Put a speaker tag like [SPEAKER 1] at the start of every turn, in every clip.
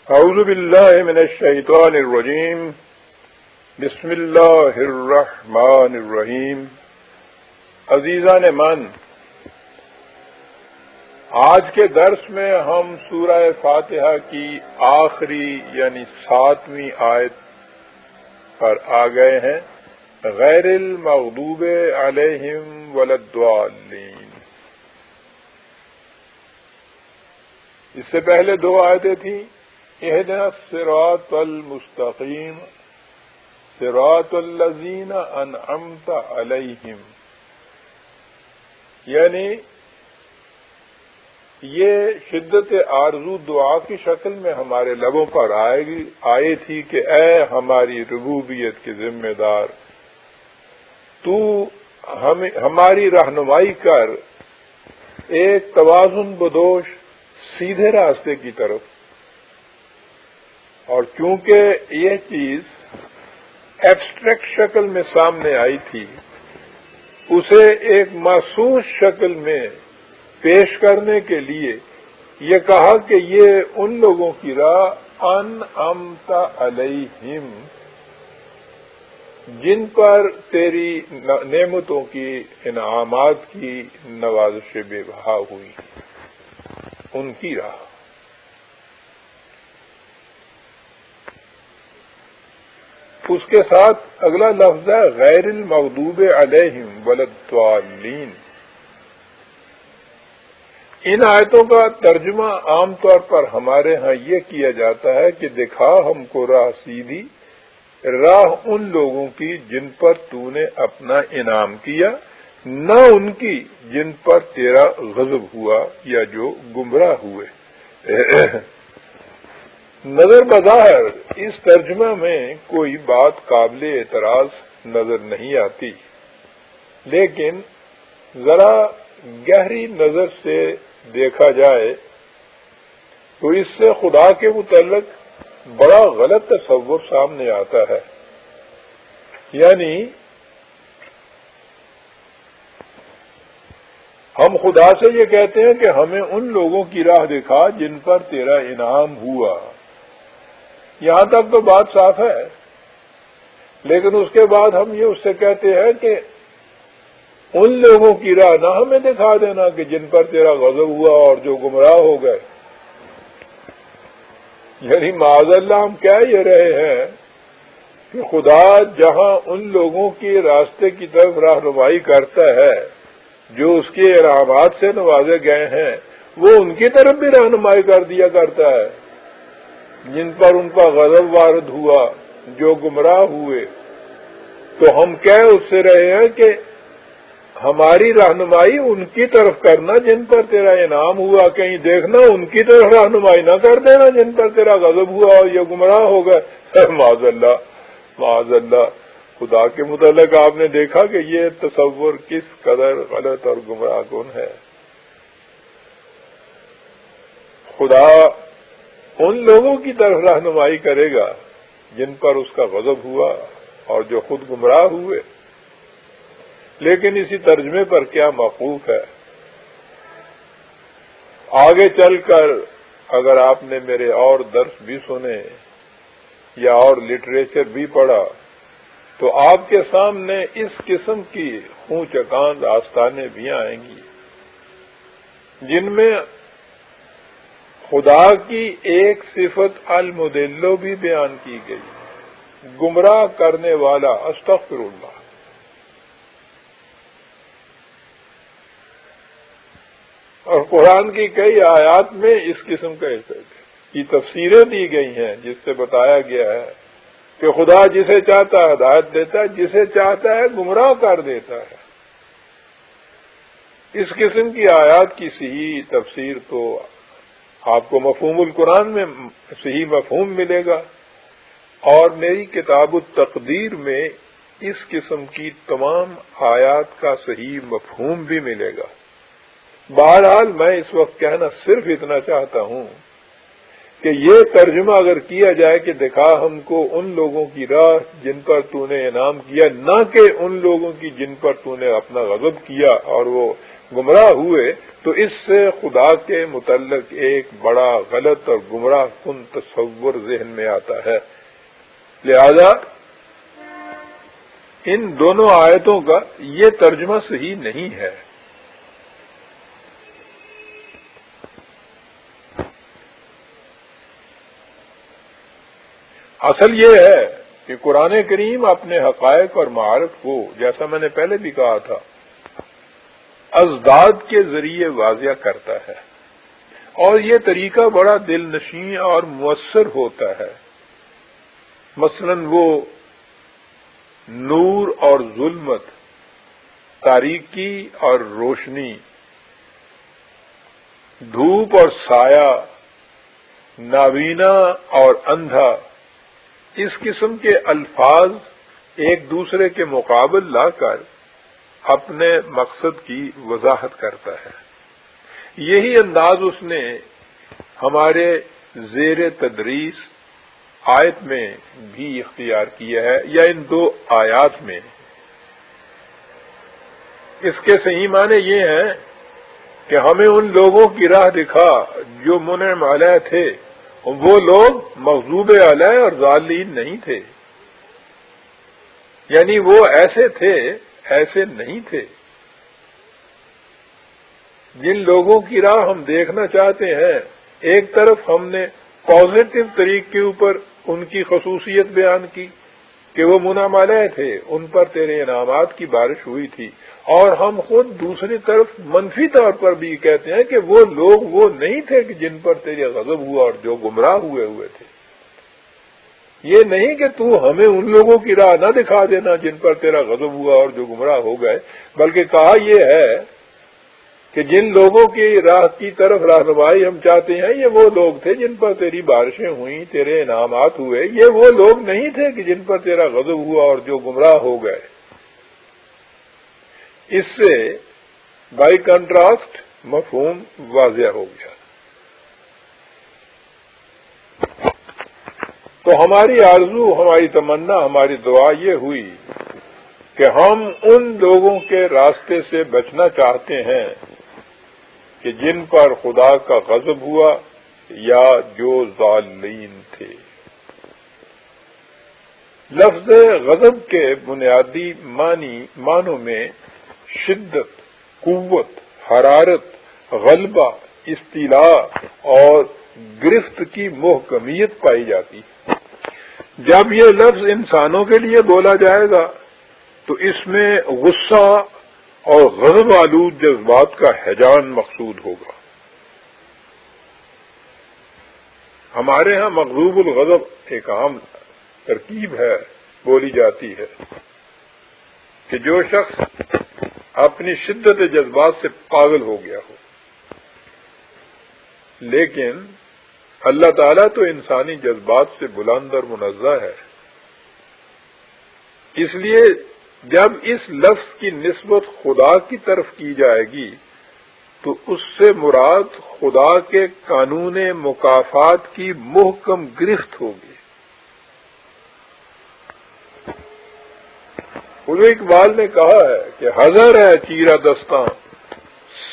[SPEAKER 1] اعوذ باللہ من الشیطان الرجیم بسم اللہ الرحمن الرحیم۔ عزیزان من، آج کے درس میں ہم سورہ فاتحہ کی آخری یعنی 7ویں آیت پر آ گئے ہیں، غیر المغضوب علیہم ولا الضالین۔ اس سے پہلے 2 آیتیں تھیں، اہدنا الصراط المستقیم صراط الذین انعمت علیہم، یعنی یہ شدت آرزو دعا کی شکل میں ہمارے لبوں پر آئی تھی کہ اے ہماری ربوبیت کے ذمہ دار، تو ہماری رہنمائی کر ایک توازن بدوش سیدھے راستے کی طرف۔ اور چونکہ یہ چیز ایبسٹریکٹ شکل میں سامنے آئی تھی، اسے ایک محسوس شکل میں پیش کرنے کے لیے یہ کہا کہ یہ ان لوگوں کی راہ انعمت علیہم جن پر تیری نعمتوں کی انعامات کی نوازشیں بے بہا ہوئی، ان کی راہ۔ اس کے ساتھ اگلا لفظ ہے غیر المغضوب علیہم ولا الضالین۔ ان آیتوں کا ترجمہ عام طور پر ہمارے ہاں یہ کیا جاتا ہے کہ دکھا ہم کو راہ سیدھی، راہ ان لوگوں کی جن پر تو نے اپنا انعام کیا، نہ ان کی جن پر تیرا غضب ہوا یا جو گمراہ ہوئے۔ نظر بظاہر اس ترجمہ میں کوئی بات قابل اعتراض نظر نہیں آتی، لیکن ذرا گہری نظر سے دیکھا جائے تو اس سے خدا کے متعلق بڑا غلط تصور سامنے آتا ہے۔ یعنی ہم خدا سے یہ کہتے ہیں کہ ہمیں ان لوگوں کی راہ دکھا جن پر تیرا انعام ہوا، یہاں تک تو بات صاف ہے، لیکن اس کے بعد ہم یہ اس سے کہتے ہیں کہ ان لوگوں کی راہ نہ ہمیں دکھا دینا کہ جن پر تیرا غضب ہوا اور جو گمراہ ہو گئے۔ یعنی معاذ اللہ ہم کہہ یہ رہے ہیں کہ خدا جہاں ان لوگوں کی راستے کی طرف رہنمائی کرتا ہے جو اس کے انعامات سے نوازے گئے ہیں، وہ ان کی طرف بھی رہنمائی کر دیا کرتا ہے جن پر ان کا غضب وارد ہوا، جو گمراہ ہوئے۔ تو ہم کہہ اس سے رہے ہیں کہ ہماری رہنمائی ان کی طرف کرنا جن پر تیرا انعام ہوا، کہیں دیکھنا ان کی طرف رہنمائی نہ کر دینا جن پر تیرا غضب ہوا اور یہ گمراہ ہو گئے۔ معاذ اللہ، معاذ اللہ۔ خدا کے متعلق آپ نے دیکھا کہ یہ تصور کس قدر غلط اور گمراہ کن ہے۔ خدا ان لوگوں کی طرف رہنمائی کرے گا جن پر اس کا غضب ہوا اور جو خود گمراہ ہوئے۔ لیکن اسی ترجمے پر کیا موقوف ہے؟ آگے چل کر اگر آپ نے میرے اور درس بھی سنے یا اور لٹریچر بھی پڑھا تو آپ کے سامنے اس قسم کی خوں چکان داستانیں بھی آئیں گی جن میں خدا کی ایک صفت المدلو بھی بیان کی گئی، گمراہ کرنے والا۔ استغفر اللہ۔ اور قرآن کی کئی آیات میں اس قسم کی تفسیریں دی گئی ہیں جس سے بتایا گیا ہے کہ خدا جسے چاہتا ہے ہدایت دیتا ہے، جسے چاہتا ہے گمراہ کر دیتا ہے۔ اس قسم کی آیات کی صحیح تفسیر تو آپ کو مفہوم القرآن میں صحیح مفہوم ملے گا، اور میری کتاب التقدیر میں اس قسم کی تمام آیات کا صحیح مفہوم بھی ملے گا۔ بہرحال میں اس وقت کہنا صرف اتنا چاہتا ہوں کہ یہ ترجمہ اگر کیا جائے کہ دکھا ہم کو ان لوگوں کی راہ جن پر تو نے انعام کیا، نہ کہ ان لوگوں کی جن پر تو نے اپنا غضب کیا اور وہ گمراہ ہوئے، تو اس سے خدا کے متعلق ایک بڑا غلط اور گمراہ کن تصور ذہن میں آتا ہے۔ لہذا ان دونوں آیتوں کا یہ ترجمہ صحیح نہیں ہے۔ اصل یہ ہے کہ قرآن کریم اپنے حقائق اور معارف کو، جیسا میں نے پہلے بھی کہا تھا، ازداد کے ذریعے واضح کرتا ہے، اور یہ طریقہ بڑا دل نشیں اور مؤثر ہوتا ہے۔ مثلا وہ نور اور ظلمت، تاریکی اور روشنی، دھوپ اور سایہ، نابینا اور اندھا، اس قسم کے الفاظ ایک دوسرے کے مقابل لا کر اپنے مقصد کی وضاحت کرتا ہے۔ یہی انداز اس نے ہمارے زیر تدریس آیت میں بھی اختیار کیا ہے، یا ان دو آیات میں۔ اس کے صحیح معنی یہ ہیں کہ ہمیں ان لوگوں کی راہ دکھا جو منعم علیہ تھے، وہ لوگ مغضوب علیہ اور ضالین نہیں تھے، یعنی وہ ایسے تھے ایسے نہیں تھے۔ جن لوگوں کی راہ ہم دیکھنا چاہتے ہیں، ایک طرف ہم نے پازیٹو طریق کے اوپر ان کی خصوصیت بیان کی کہ وہ منعم علیہ تھے، ان پر تیرے انعامات کی بارش ہوئی تھی، اور ہم خود دوسری طرف منفی طور پر بھی کہتے ہیں کہ وہ لوگ وہ نہیں تھے کہ جن پر تیرے غضب ہوا اور جو گمراہ ہوئے تھے۔ یہ نہیں کہ تو ہمیں ان لوگوں کی راہ نہ دکھا دینا جن پر تیرا غضب ہوا اور جو گمراہ ہو گئے، بلکہ کہا یہ ہے کہ جن لوگوں کی راہ کی طرف رہنمائی ہم چاہتے ہیں، یہ وہ لوگ تھے جن پر تیری بارشیں ہوئیں، تیرے انعامات ہوئے، یہ وہ لوگ نہیں تھے کہ جن پر تیرا غضب ہوا اور جو گمراہ ہو گئے۔ اس سے بائی کنٹراسٹ مفہوم واضح ہو گیا۔ تو ہماری آرزو، ہماری تمنا، ہماری دعا یہ ہوئی کہ ہم ان لوگوں کے راستے سے بچنا چاہتے ہیں کہ جن پر خدا کا غضب ہوا یا جو ظالین تھے۔ لفظ غضب کے بنیادی معنوں میں شدت، قوت، حرارت، غلبہ، استیلاء اور گرفت کی محکمیت پائی جاتی ہے۔ جب یہ لفظ انسانوں کے لیے بولا جائے گا تو اس میں غصہ اور غضب آلود جذبات کا ہیجان مقصود ہوگا۔ ہمارے ہاں مغضوب الغضب ایک عام ترکیب ہے، بولی جاتی ہے کہ جو شخص اپنی شدت جذبات سے پاگل ہو گیا ہو، لیکن اللہ تعالیٰ تو انسانی جذبات سے بلند اور منزہ ہے۔ اس لیے جب اس لفظ کی نسبت خدا کی طرف کی جائے گی تو اس سے مراد خدا کے قانون مکافات کی محکم گرفت ہوگی۔ حضرت اقبال نے کہا ہے کہ حذر ہے چیرہ دستاں،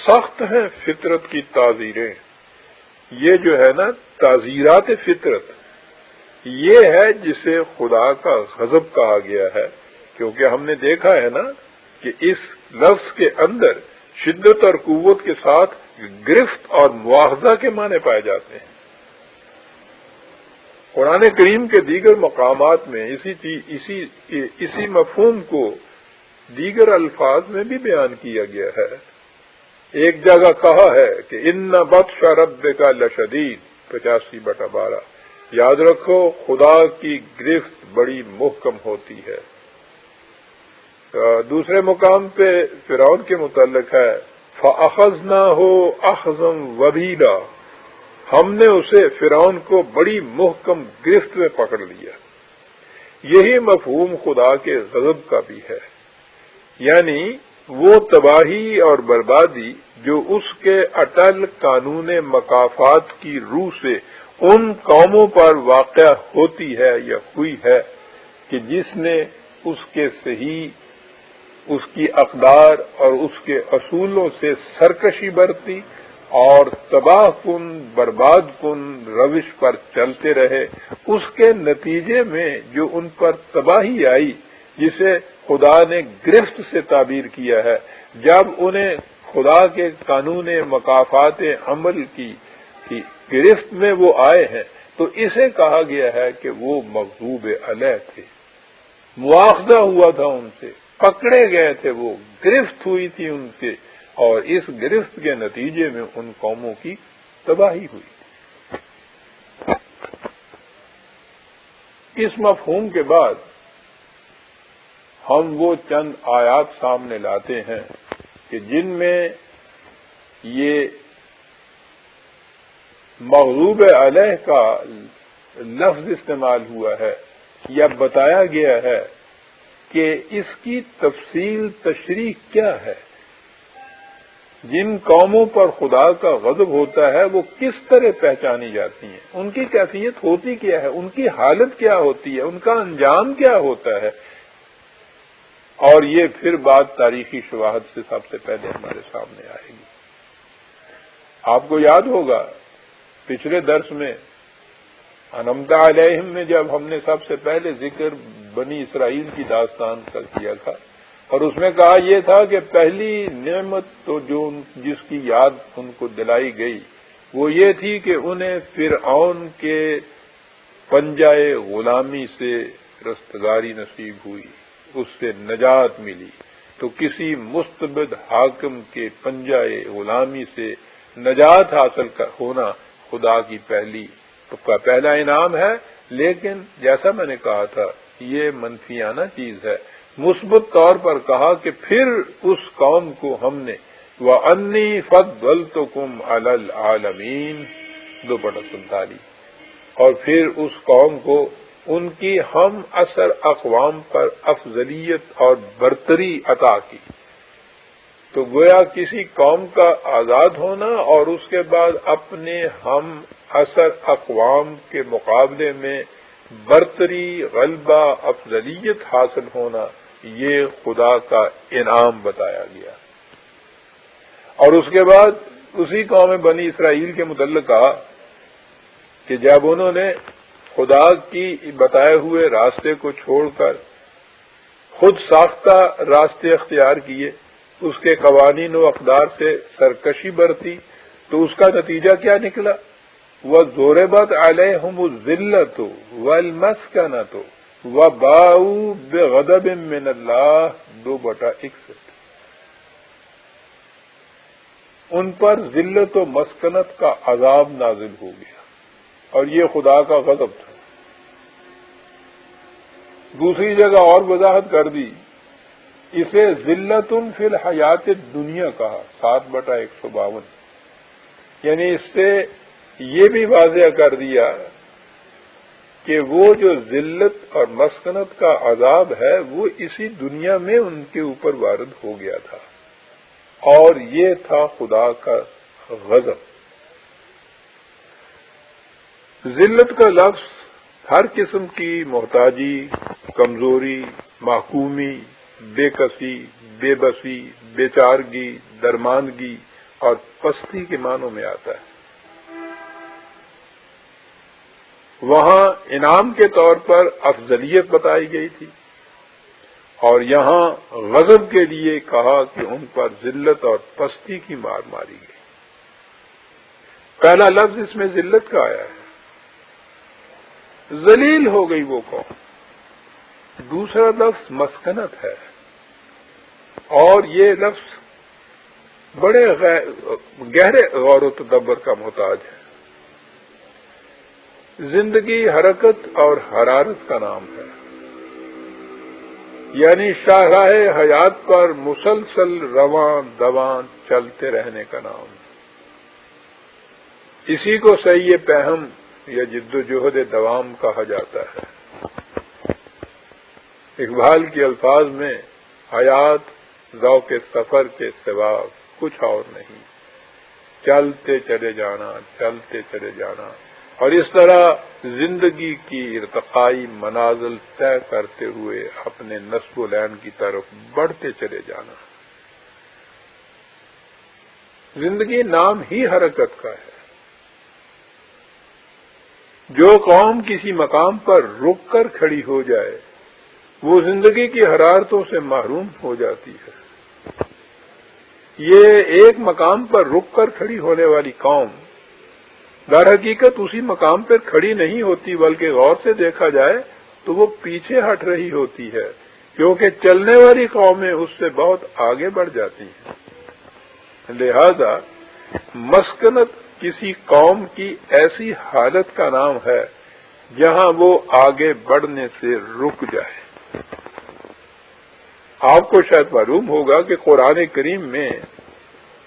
[SPEAKER 1] سخت ہیں فطرت کی تعزیریں۔ یہ جو ہے نا تعزیرات فطرت، یہ ہے جسے خدا کا غضب کہا گیا ہے، کیونکہ ہم نے دیکھا ہے نا کہ اس لفظ کے اندر شدت اور قوت کے ساتھ گرفت اور مواخذہ کے معنی پائے جاتے ہیں۔ قرآن کریم کے دیگر مقامات میں اسی مفہوم کو دیگر الفاظ میں بھی بیان کیا گیا ہے۔ ایک جگہ کہا ہے کہ ان بطش ربک لشدید، 85/12۔ یاد رکھو خدا کی گرفت بڑی محکم ہوتی ہے۔ دوسرے مقام پہ فرعون کے متعلق ہے فَأَخَذْنَاهُ أَخْذًا وَبِيلًا، ہم نے اسے فرعون کو بڑی محکم گرفت میں پکڑ لیا۔ یہی مفہوم خدا کے غضب کا بھی ہے، یعنی وہ تباہی اور بربادی جو اس کے اٹل قانون مکافات کی روح سے ان قوموں پر واقع ہوتی ہے یا ہوئی ہے کہ جس نے اس کے صحیح، اس کی اقدار اور اس کے اصولوں سے سرکشی برتی اور تباہ کن برباد کن روش پر چلتے رہے، اس کے نتیجے میں جو ان پر تباہی آئی، جسے خدا نے گرفت سے تعبیر کیا ہے، جب انہیں خدا کے قانون مکافات عمل کی گرفت میں وہ آئے ہیں، تو اسے کہا گیا ہے کہ وہ مغضوب علیہ تھے، مواخذہ ہوا تھا ان سے، پکڑے گئے تھے، وہ گرفت ہوئی تھی ان سے، اور اس گرفت کے نتیجے میں ان قوموں کی تباہی ہوئی۔ اس مفہوم کے بعد ہم وہ چند آیات سامنے لاتے ہیں کہ جن میں یہ مغضوب علیہ کا لفظ استعمال ہوا ہے یا بتایا گیا ہے کہ اس کی تفصیل تشریح کیا ہے، جن قوموں پر خدا کا غضب ہوتا ہے وہ کس طرح پہچانی جاتی ہیں، ان کی کیفیت ہوتی کیا ہے، ان کی حالت کیا ہوتی ہے، ان کا انجام کیا ہوتا ہے، اور یہ پھر بات تاریخی شواہد سے سب سے پہلے ہمارے سامنے آئے گی۔ آپ کو یاد ہوگا پچھلے درس میں انعمت علیہم میں جب ہم نے سب سے پہلے ذکر بنی اسرائیل کی داستان کا کیا تھا، اور اس میں کہا یہ تھا کہ پہلی نعمت تو جو جس کی یاد ان کو دلائی گئی وہ یہ تھی کہ انہیں فرعون کے پنجائے غلامی سے رستگاری نصیب ہوئی، اس سے نجات ملی۔ تو کسی مستبد حاکم کے پنجائے غلامی سے نجات حاصل ہونا خدا کی پہلا انعام ہے، لیکن جیسا میں نے کہا تھا یہ منفیانہ چیز ہے۔ مثبت طور پر کہا کہ پھر اس قوم کو ہم نے وَأَنِّي فَضَّلْتُكُمْ عَلَى الْعَالَمِينَ 2:47، اور پھر اس قوم کو ان کی ہم اثر اقوام پر افضلیت اور برتری عطا کی۔ تو گویا کسی قوم کا آزاد ہونا اور اس کے بعد اپنے ہم اثر اقوام کے مقابلے میں برتری، غلبہ، افضلیت حاصل ہونا، یہ خدا کا انعام بتایا گیا۔ اور اس کے بعد اسی قوم بنی اسرائیل کے متعلق کہا کہ جب انہوں نے خدا کی بتائے ہوئے راستے کو چھوڑ کر خود ساختہ راستے اختیار کیے، اس کے قوانین و اقدار سے سرکشی برتی، تو اس کا نتیجہ کیا نکلا؟ وَضُرِبَتْ عَلَيْهُمُ الذِّلَّةُ وَالْمَسْكَنَةُ وَبَاءُوا بِغَضَبٍ مِّنَ اللَّهِ 2:61۔ ان پر ذلت و مسکنت کا عذاب نازل ہو گیا، اور یہ خدا کا غضب تھا۔ دوسری جگہ اور وضاحت کر دی، اسے ذلت فی الحیات الدنیا کہا 7:152، یعنی اس سے یہ بھی واضح کر دیا کہ وہ جو ذلت اور مسکنت کا عذاب ہے وہ اسی دنیا میں ان کے اوپر وارد ہو گیا تھا، اور یہ تھا خدا کا غضب۔ ذلت کا لفظ ہر قسم کی محتاجی، کمزوری، محکومی، بے کسی، بے بسی، بے چارگی، درماندگی اور پستی کے معنوں میں آتا ہے۔ وہاں انعام کے طور پر افضلیت بتائی گئی تھی، اور یہاں غضب کے لیے کہا کہ ان پر ذلت اور پستی کی مار ماری گئی۔ پہلا لفظ اس میں ذلت کا آیا ہے، ذلیل ہو گئی وہ قوم۔ دوسرا لفظ مسکنت ہے، اور یہ لفظ بڑے گہرے غور و تدبر کا محتاج ہے۔ زندگی حرکت اور حرارت کا نام ہے، یعنی شاہراہ حیات پر مسلسل رواں دواں چلتے رہنے کا نام ہے۔ اسی کو سعی پہم یا جد و جہد دوام کہا جاتا ہے۔ اقبال کے الفاظ میں حیات ذوق سفر کے سوا کچھ اور نہیں، چلتے چلے جانا، چلتے چلے جانا، اور اس طرح زندگی کی ارتقائی منازل طے کرتے ہوئے اپنے نصب و لین کی طرف بڑھتے چلے جانا۔ زندگی نام ہی حرکت کا ہے۔ جو قوم کسی مقام پر رک کر کھڑی ہو جائے وہ زندگی کی حرارتوں سے محروم ہو جاتی ہے۔ یہ ایک مقام پر رک کر کھڑی ہونے والی قوم در حقیقت اسی مقام پر کھڑی نہیں ہوتی، بلکہ غور سے دیکھا جائے تو وہ پیچھے ہٹ رہی ہوتی ہے، کیونکہ چلنے والی قومیں اس سے بہت آگے بڑھ جاتی ہیں۔ لہذا مسکنت کسی قوم کی ایسی حالت کا نام ہے جہاں وہ آگے بڑھنے سے رک جائے۔ آپ کو شاید معلوم ہوگا کہ قرآن کریم میں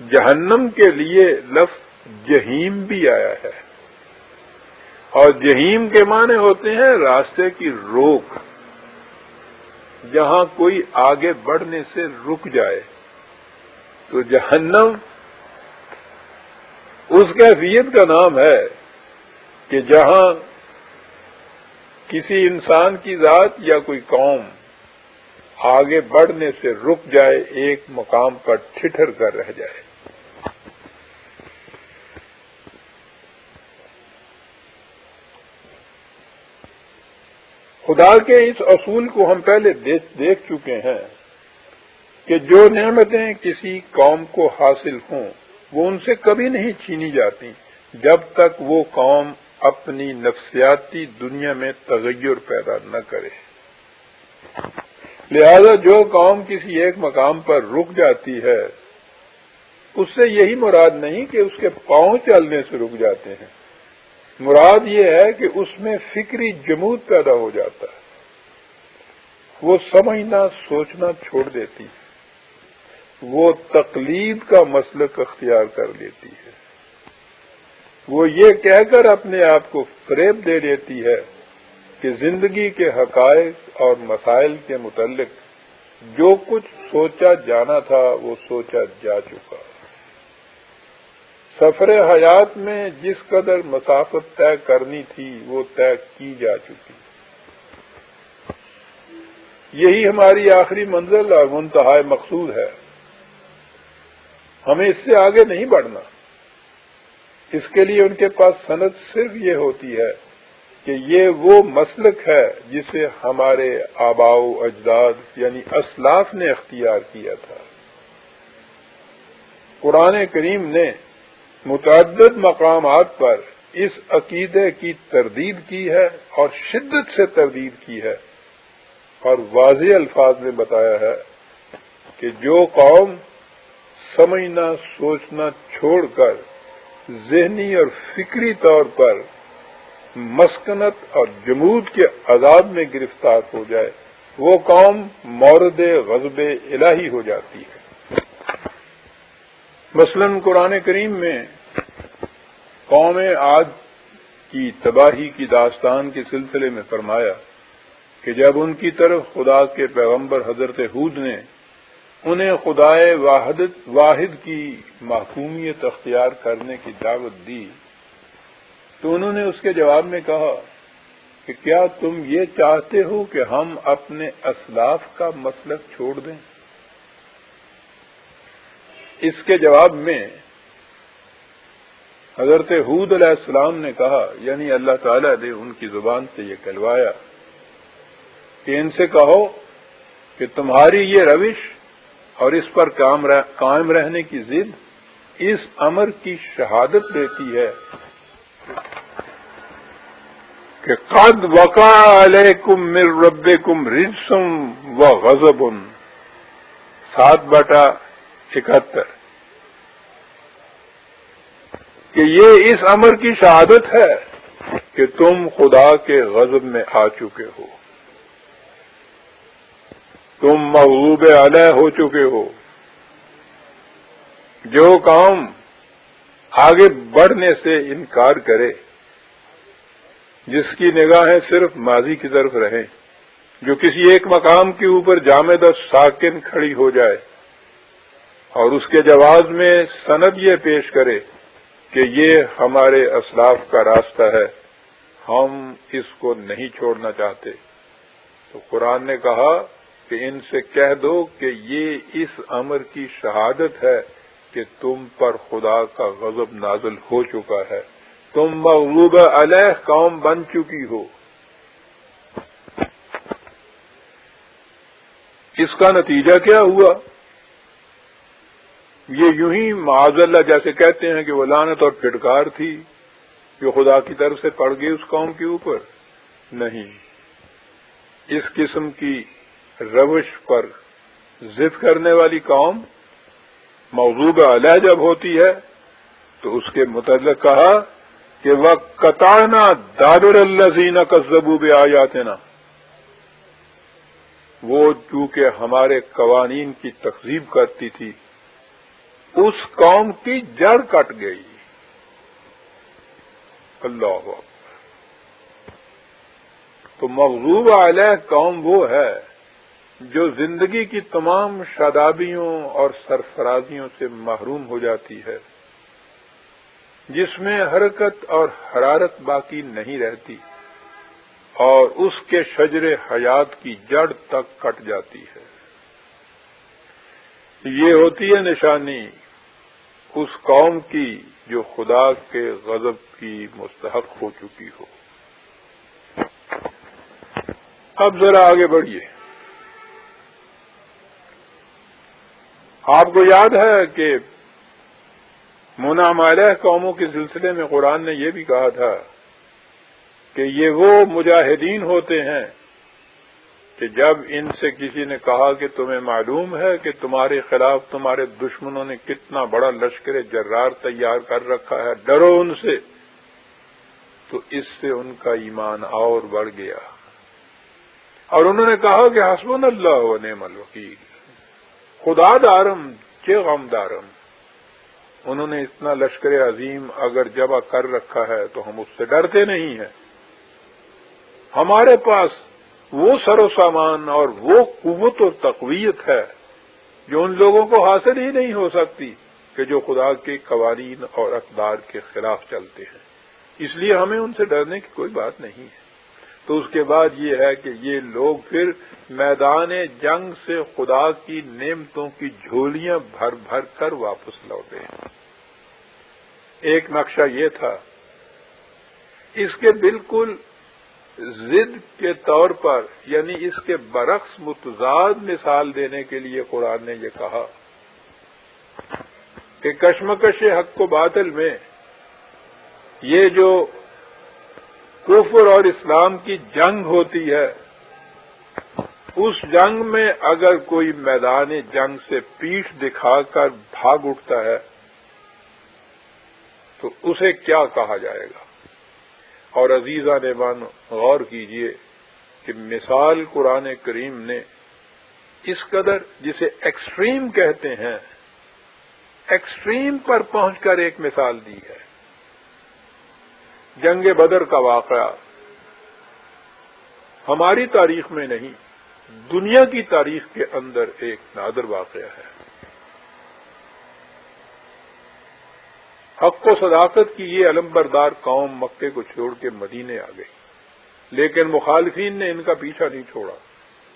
[SPEAKER 1] جہنم کے لیے لفظ جہیم بھی آیا ہے، اور جہیم کے معنی ہوتے ہیں راستے کی روک، جہاں کوئی آگے بڑھنے سے رک جائے۔ تو جہنم اس کیفیت کا نام ہے کہ جہاں کسی انسان کی ذات یا کوئی قوم آگے بڑھنے سے رک جائے، ایک مقام پر ٹھٹر کر رہ جائے۔ خدا کے اس اصول کو ہم پہلے دیکھ چکے ہیں کہ جو نعمتیں کسی قوم کو حاصل ہوں وہ ان سے کبھی نہیں چھینی جاتی جب تک وہ قوم اپنی نفسیاتی دنیا میں تغیر پیدا نہ کرے۔ لہذا جو قوم کسی ایک مقام پر رک جاتی ہے اس سے یہی مراد نہیں کہ اس کے پاؤں چلنے سے رک جاتے ہیں، مراد یہ ہے کہ اس میں فکری جمود پیدا ہو جاتا ہے، وہ سمجھنا سوچنا چھوڑ دیتی ہے، وہ تقلید کا مسلک اختیار کر لیتی ہے، وہ یہ کہہ کر اپنے آپ کو فریب دے دیتی ہے کہ زندگی کے حقائق اور مسائل کے متعلق جو کچھ سوچا جانا تھا وہ سوچا جا چکا۔ سفر حیات میں جس قدر مسافت طے کرنی تھی وہ طے کی جا چکی۔ یہی ہماری آخری منزل اور منتہا مقصود ہے۔ ہمیں اس سے آگے نہیں بڑھنا۔ اس کے لیے ان کے پاس سند صرف یہ ہوتی ہے کہ یہ وہ مسلک ہے جسے ہمارے آباء و اجداد یعنی اسلاف نے اختیار کیا تھا۔ قرآن کریم نے متعدد مقامات پر اس عقیدے کی تردید کی ہے اور شدت سے تردید کی ہے، اور واضح الفاظ میں بتایا ہے کہ جو قوم سمجھنا سوچنا چھوڑ کر ذہنی اور فکری طور پر مسکنت اور جمود کے عذاب میں گرفتار ہو جائے وہ قوم مورد غضب الہی ہو جاتی ہے۔ مثلاً قرآن کریم میں قوم عاد کی تباہی کی داستان کے سلسلے میں فرمایا کہ جب ان کی طرف خدا کے پیغمبر حضرت ہود نے انہیں خدائے واحد کی محکومیت اختیار کرنے کی دعوت دی تو انہوں نے اس کے جواب میں کہا کہ کیا تم یہ چاہتے ہو کہ ہم اپنے اسلاف کا مسلک چھوڑ دیں؟ اس کے جواب میں حضرت ہود علیہ السلام نے کہا، یعنی اللہ تعالیٰ نے ان کی زبان سے یہ کہلوایا کہ ان سے کہو کہ تمہاری یہ روش اور اس پر قائم رہنے کی ضد اس امر کی شہادت دیتی ہے کہ قد وقع علیکم من ربکم رجس وغضب 7/71 کہ یہ اس امر کی شہادت ہے کہ تم خدا کے غضب میں آ چکے ہو، تم مغضوب علیہ ہو چکے ہو۔ جو قوم آگے بڑھنے سے انکار کرے، جس کی نگاہیں صرف ماضی کی طرف رہیں، جو کسی ایک مقام کے اوپر جامد اور ساکن کھڑی ہو جائے اور اس کے جواز میں سند یہ پیش کرے کہ یہ ہمارے اسلاف کا راستہ ہے، ہم اس کو نہیں چھوڑنا چاہتے، تو قرآن نے کہا کہ ان سے کہہ دو کہ یہ اس امر کی شہادت ہے کہ تم پر خدا کا غضب نازل ہو چکا ہے، تم مغلوب علیہ قوم بن چکی ہو۔ اس کا نتیجہ کیا ہوا؟ یہ یوں ہی معاذ اللہ جیسے کہتے ہیں کہ وہ لعنت اور پھٹکار تھی جو خدا کی طرف سے پڑ گئی اس قوم کے اوپر، نہیں، اس قسم کی روش پر ضد کرنے والی قوم مغضوب علیہ جب ہوتی ہے تو اس کے متعلق کہا کہ وَقَطَعْنَا دَابِرَ الَّذِينَ كَذَّبُوا بِآيَاتِنَا، وہ چونکہ ہمارے قوانین کی تکذیب کرتی تھی اس قوم کی جڑ کٹ گئی۔ اللہ اکبر۔ تو مغضوب علیہ قوم وہ ہے جو زندگی کی تمام شادابیوں اور سرفرازیوں سے محروم ہو جاتی ہے، جس میں حرکت اور حرارت باقی نہیں رہتی اور اس کے شجر حیات کی جڑ تک کٹ جاتی ہے۔ یہ ہوتی ہے نشانی اس قوم کی جو خدا کے غضب کی مستحق ہو چکی ہو۔ اب ذرا آگے بڑھیے۔ آپ کو یاد ہے کہ منعم علیہ قوموں کے سلسلے میں قرآن نے یہ بھی کہا تھا کہ یہ وہ مجاہدین ہوتے ہیں کہ جب ان سے کسی نے کہا کہ تمہیں معلوم ہے کہ تمہارے خلاف تمہارے دشمنوں نے کتنا بڑا لشکر جرار تیار کر رکھا ہے، ڈرو ان سے، تو اس سے ان کا ایمان اور بڑھ گیا اور انہوں نے کہا کہ حسبنا اللہ و نعم الوکیل، خدا دارم چہ غم دارم۔ انہوں نے اتنا لشکر عظیم اگر جمع کر رکھا ہے تو ہم اس سے ڈرتے نہیں ہیں، ہمارے پاس وہ سر و سامان اور وہ قوت و تقویت ہے جو ان لوگوں کو حاصل ہی نہیں ہو سکتی کہ جو خدا کے قوانین اور اقدار کے خلاف چلتے ہیں، اس لیے ہمیں ان سے ڈرنے کی کوئی بات نہیں ہے۔ تو اس کے بعد یہ ہے کہ یہ لوگ پھر میدان جنگ سے خدا کی نعمتوں کی جھولیاں بھر بھر کر واپس لوٹے ہیں۔ ایک نقشہ یہ تھا، اس کے بالکل ضد کے طور پر، یعنی اس کے برعکس متضاد مثال دینے کے لیے قرآن نے یہ کہا کہ کشمکش حق و باطل میں یہ جو کفر اور اسلام کی جنگ ہوتی ہے، اس جنگ میں اگر کوئی میدان جنگ سے پیٹھ دکھا کر بھاگ اٹھتا ہے تو اسے کیا کہا جائے گا؟ اور عزیزان ایمان غور کیجئے کہ مثال قرآن کریم نے اس قدر، جسے ایکسٹریم کہتے ہیں، ایکسٹریم پر پہنچ کر ایک مثال دی ہے۔ جنگ بدر کا واقعہ ہماری تاریخ میں نہیں، دنیا کی تاریخ کے اندر ایک نادر واقعہ ہے۔ حق و صداقت کی یہ علم بردار قوم مکے کو چھوڑ کے مدینے آ گئی، لیکن مخالفین نے ان کا پیچھا نہیں چھوڑا،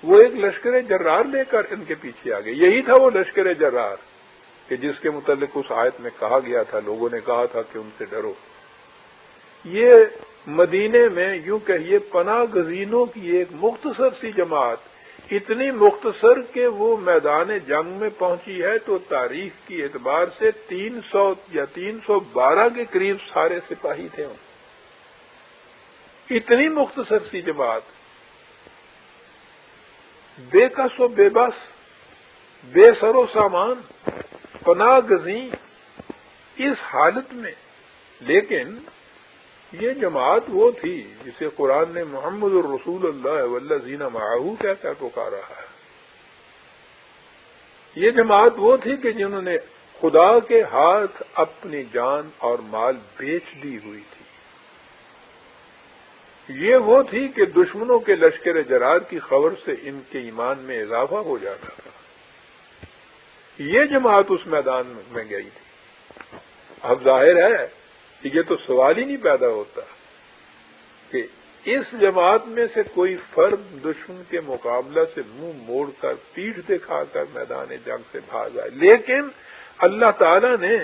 [SPEAKER 1] وہ ایک لشکر جرار لے کر ان کے پیچھے آ گئے۔ یہی تھا وہ لشکر جرار کہ جس کے متعلق اس آیت میں کہا گیا تھا، لوگوں نے کہا تھا کہ ان سے ڈرو۔ یہ مدینے میں یوں کہیے پناہ گزینوں کی ایک مختصر سی جماعت، اتنی مختصر کہ وہ میدان جنگ میں پہنچی ہے تو تاریخ کی اعتبار سے 300 یا 312 کے قریب سارے سپاہی تھے۔ اتنی مختصر سی جماعت، بے کس و بے بس، بے سر و سامان، پناہ گزین، اس حالت میں، لیکن یہ جماعت وہ تھی جسے قرآن نے محمد الرسول اللہ والذین معہ کہہ کر پکارا ہے۔ یہ جماعت وہ تھی کہ جنہوں نے خدا کے ہاتھ اپنی جان اور مال بیچ دی ہوئی تھی۔ یہ وہ تھی کہ دشمنوں کے لشکر جرار کی خبر سے ان کے ایمان میں اضافہ ہو جاتا تھا۔ یہ جماعت اس میدان میں گئی تھی۔ اب ظاہر ہے یہ تو سوال ہی نہیں پیدا ہوتا کہ اس جماعت میں سے کوئی فرد دشمن کے مقابلہ سے منہ موڑ کر پیٹھ دکھا کر میدان جنگ سے بھاگ آئے. لیکن اللہ تعالی نے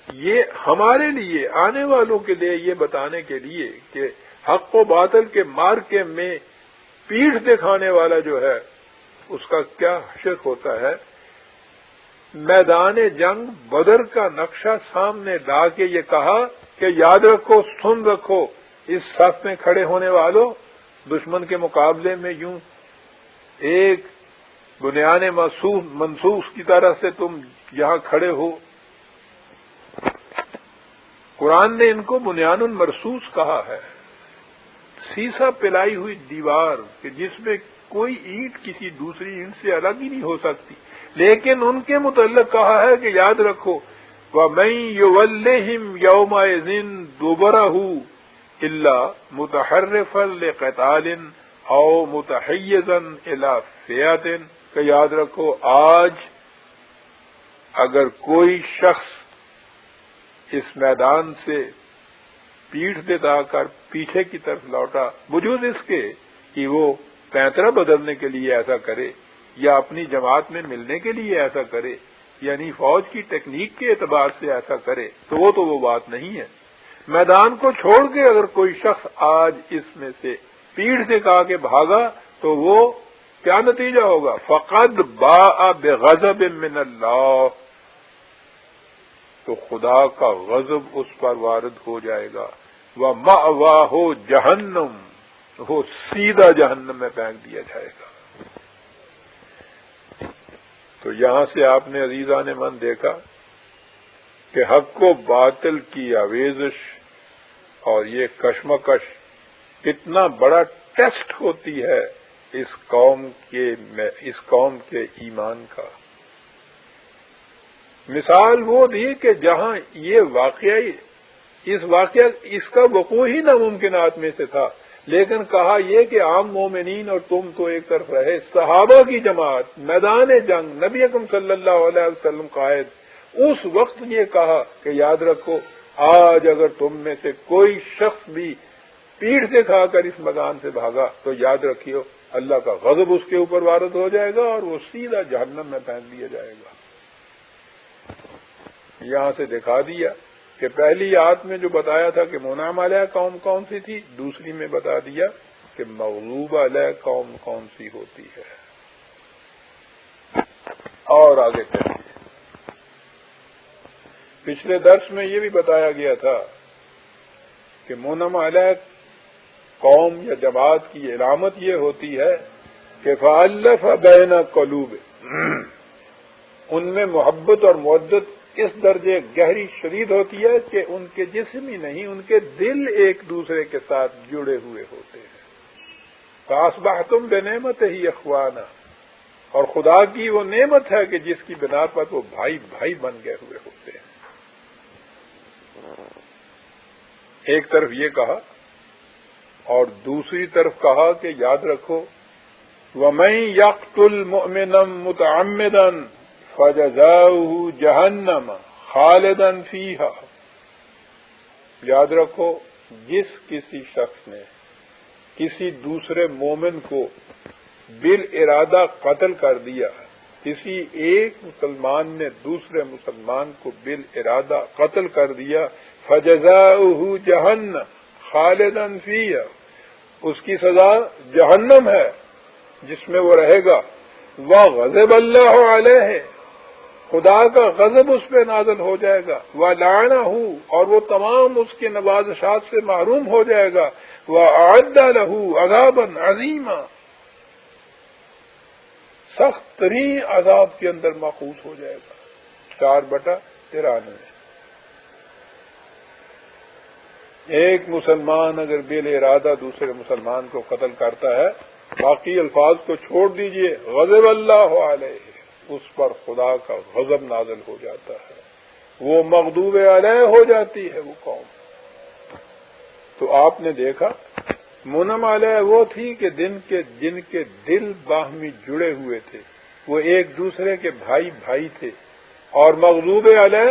[SPEAKER 1] یہ ہمارے لیے آنے والوں کے لیے یہ بتانے کے لیے کہ حق و باطل کے مارکے میں پیٹھ دکھانے والا جو ہے اس کا کیا حشر ہوتا ہے. میدان جنگ بدر کا نقشہ سامنے لا کے یہ کہا کہ یاد رکھو، سن رکھو، اس صف میں کھڑے ہونے والوں، دشمن کے مقابلے میں یوں ایک بنیان منصوص کی طرح سے تم یہاں کھڑے ہو. قرآن نے ان کو بنیان مرصوص کہا ہے، سیسا پلائی ہوئی دیوار کہ جس میں کوئی اینٹ کسی دوسری اینٹ سے الگ ہی نہیں ہو سکتی. لیکن ان کے متعلق کہا ہے کہ یاد رکھو وَمَن يُوَلِّهِمْ يَوْمَئِذٍ دُبُرَهُ إِلَّا مُتَحَرِّفًا لِقِتَالٍ أَوْ مُتَحَيِّزًا إِلَى فِئَةٍ، کہ یاد رکھو آج اگر کوئی شخص اس میدان سے پیٹھ دکھا کر پیچھے کی طرف لوٹا، وجود اس کے کہ وہ پینترا بدلنے کے لیے ایسا کرے یا اپنی جماعت میں ملنے کے لیے ایسا کرے، یعنی فوج کی ٹیکنیک کے اعتبار سے ایسا کرے، تو وہ بات نہیں ہے. میدان کو چھوڑ کے اگر کوئی شخص آج اس میں سے پیٹھ دکھا کے بھاگا تو وہ کیا نتیجہ ہوگا؟ فقد باء بغضب من اللہ، تو خدا کا غضب اس پر وارد ہو جائے گا. وَمَأْوَاهُ جَهَنَّمُ، وہ سیدھا جہنم میں پھینک دیا جائے گا. تو یہاں سے آپ نے عزیزان من دیکھا کہ حق و باطل کی آویزش اور یہ کشمکش کتنا بڑا ٹیسٹ ہوتی ہے اس قوم کے ایمان کا. مثال وہ دی کہ جہاں یہ اس کا وقوع ہی ناممکنات میں سے تھا، لیکن کہا یہ کہ عام مومنین اور تم تو ایک طرف رہے، صحابہ کی جماعت میدان جنگ، نبی اکرم صلی اللہ علیہ وسلم قائد، اس وقت یہ کہا کہ یاد رکھو آج اگر تم میں سے کوئی شخص بھی پیٹھ دکھا کر اس میدان سے بھاگا تو یاد رکھیو اللہ کا غضب اس کے اوپر وارد ہو جائے گا اور وہ سیدھا جہنم میں پھینک دیا جائے گا. یہاں سے دکھا دیا کہ پہلی آیت میں جو بتایا تھا کہ منعم علیہ قوم کون سی تھی، دوسری میں بتا دیا کہ مغلوب علیہ قوم کون سی ہوتی ہے. اور آگے چلیے، پچھلے درس میں یہ بھی بتایا گیا تھا کہ منعم علیہ قوم یا جماعت کی علامت یہ ہوتی ہے کہ فَأَلَّفَ بَيْنَ قُلُوبِ، ان میں محبت اور مودت اس درجے گہری شدید ہوتی ہے کہ ان کے جسم ہی نہیں، ان کے دل ایک دوسرے کے ساتھ جڑے ہوئے ہوتے ہیں. فَأَصْبَحْتُمْ بِنِعْمَتِهِ إِخْوَانًا، اور خدا کی وہ نعمت ہے کہ جس کی بنا پر وہ بھائی بھائی بن گئے ہوئے ہوتے ہیں. ایک طرف یہ کہا اور دوسری طرف کہا کہ یاد رکھو وَمَن يَقْتُلْ مُؤْمِنًا مُتَعَمِّدًا فَجَزَاؤُهُ جَهَنَّمَ خَالِدًا فِيهَا، یاد رکھو جس کسی شخص نے کسی دوسرے مومن کو بالارادہ قتل کر دیا، کسی ایک مسلمان نے دوسرے مسلمان کو بالارادہ قتل کر دیا، فَجَزَاؤُهُ جَهَنَّمَ خَالِدًا فِيهَا، اس کی سزا جہنم ہے جس میں وہ رہے گا. وَغَضِبَ اللَّهُ عَلَيْهِ، خدا کا غضب اس پہ نازل ہو جائے گا. وَلَعَنَهُ، اور وہ تمام اس کے نوازشات سے محروم ہو جائے گا. وَأَعَدَّ لَهُ عَذَابًا عَظِيمًا، سخت ترین عذاب کے اندر ماخوذ ہو جائے گا. 4/93. ایک مسلمان اگر بے ارادہ دوسرے مسلمان کو قتل کرتا ہے، باقی الفاظ کو چھوڑ دیجئے، غضب اللہ علیہ، اس پر خدا کا غضب نازل ہو جاتا ہے، وہ مغضوب علیہ ہو جاتی ہے وہ قوم. تو آپ نے دیکھا منعم علیہ وہ تھی کہ جن کے دل باہمی جڑے ہوئے تھے، وہ ایک دوسرے کے بھائی بھائی تھے. اور مغضوب علیہ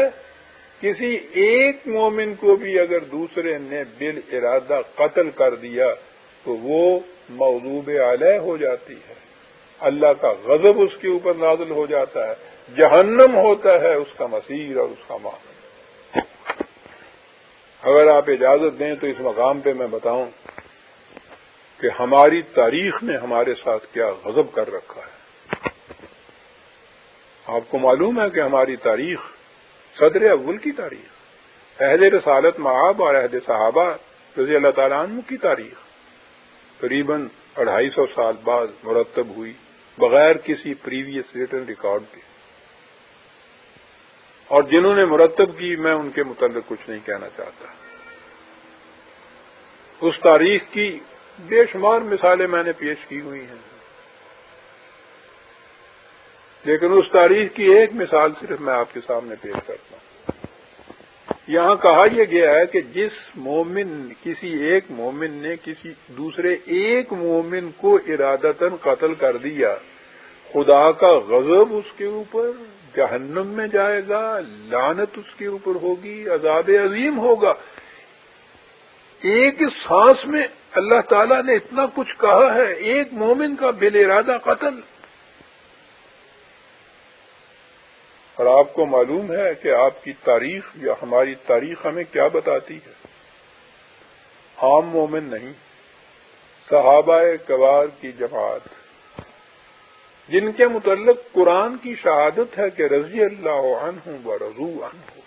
[SPEAKER 1] کسی ایک مومن کو بھی اگر دوسرے نے بالارادہ قتل کر دیا تو وہ مغضوب علیہ ہو جاتی ہے، اللہ کا غضب اس کے اوپر نازل ہو جاتا ہے، جہنم ہوتا ہے اس کا مصیر اور اس کا معاملہ۔ اگر آپ اجازت دیں تو اس مقام پہ میں بتاؤں کہ ہماری تاریخ نے ہمارے ساتھ کیا غضب کر رکھا ہے۔ آپ کو معلوم ہے کہ ہماری تاریخ صدر اول کی تاریخ، اہل رسالت معاب اور عہد صحابہ رضی اللہ تعالیٰ عنہ کی تاریخ قریباً 250 سال بعد مرتب ہوئی بغیر کسی پریویس ریٹن ریکارڈ کے، اور جنہوں نے مرتب کی میں ان کے متعلق کچھ نہیں کہنا چاہتا۔ اس تاریخ کی بے شمار مثالیں میں نے پیش کی ہوئی ہیں، لیکن اس تاریخ کی ایک مثال صرف میں آپ کے سامنے پیش کرتا ہوں۔ یہاں کہا یہ گیا ہے کہ کسی ایک مومن نے کسی دوسرے ایک مومن کو ارادتاً قتل کر دیا، خدا کا غضب اس کے اوپر، جہنم میں جائے گا، لعنت اس کے اوپر ہوگی، عذاب عظیم ہوگا۔ ایک سانس میں اللہ تعالیٰ نے اتنا کچھ کہا ہے، ایک مومن کا بالارادہ قتل۔ اور آپ کو معلوم ہے کہ آپ کی تاریخ یا ہماری تاریخ ہمیں کیا بتاتی ہے؟ عام مومن نہیں، صحابہ کرام کی جماعت، جن کے متعلق قرآن کی شہادت ہے کہ رضی اللہ عنہ ورضوا عنہ،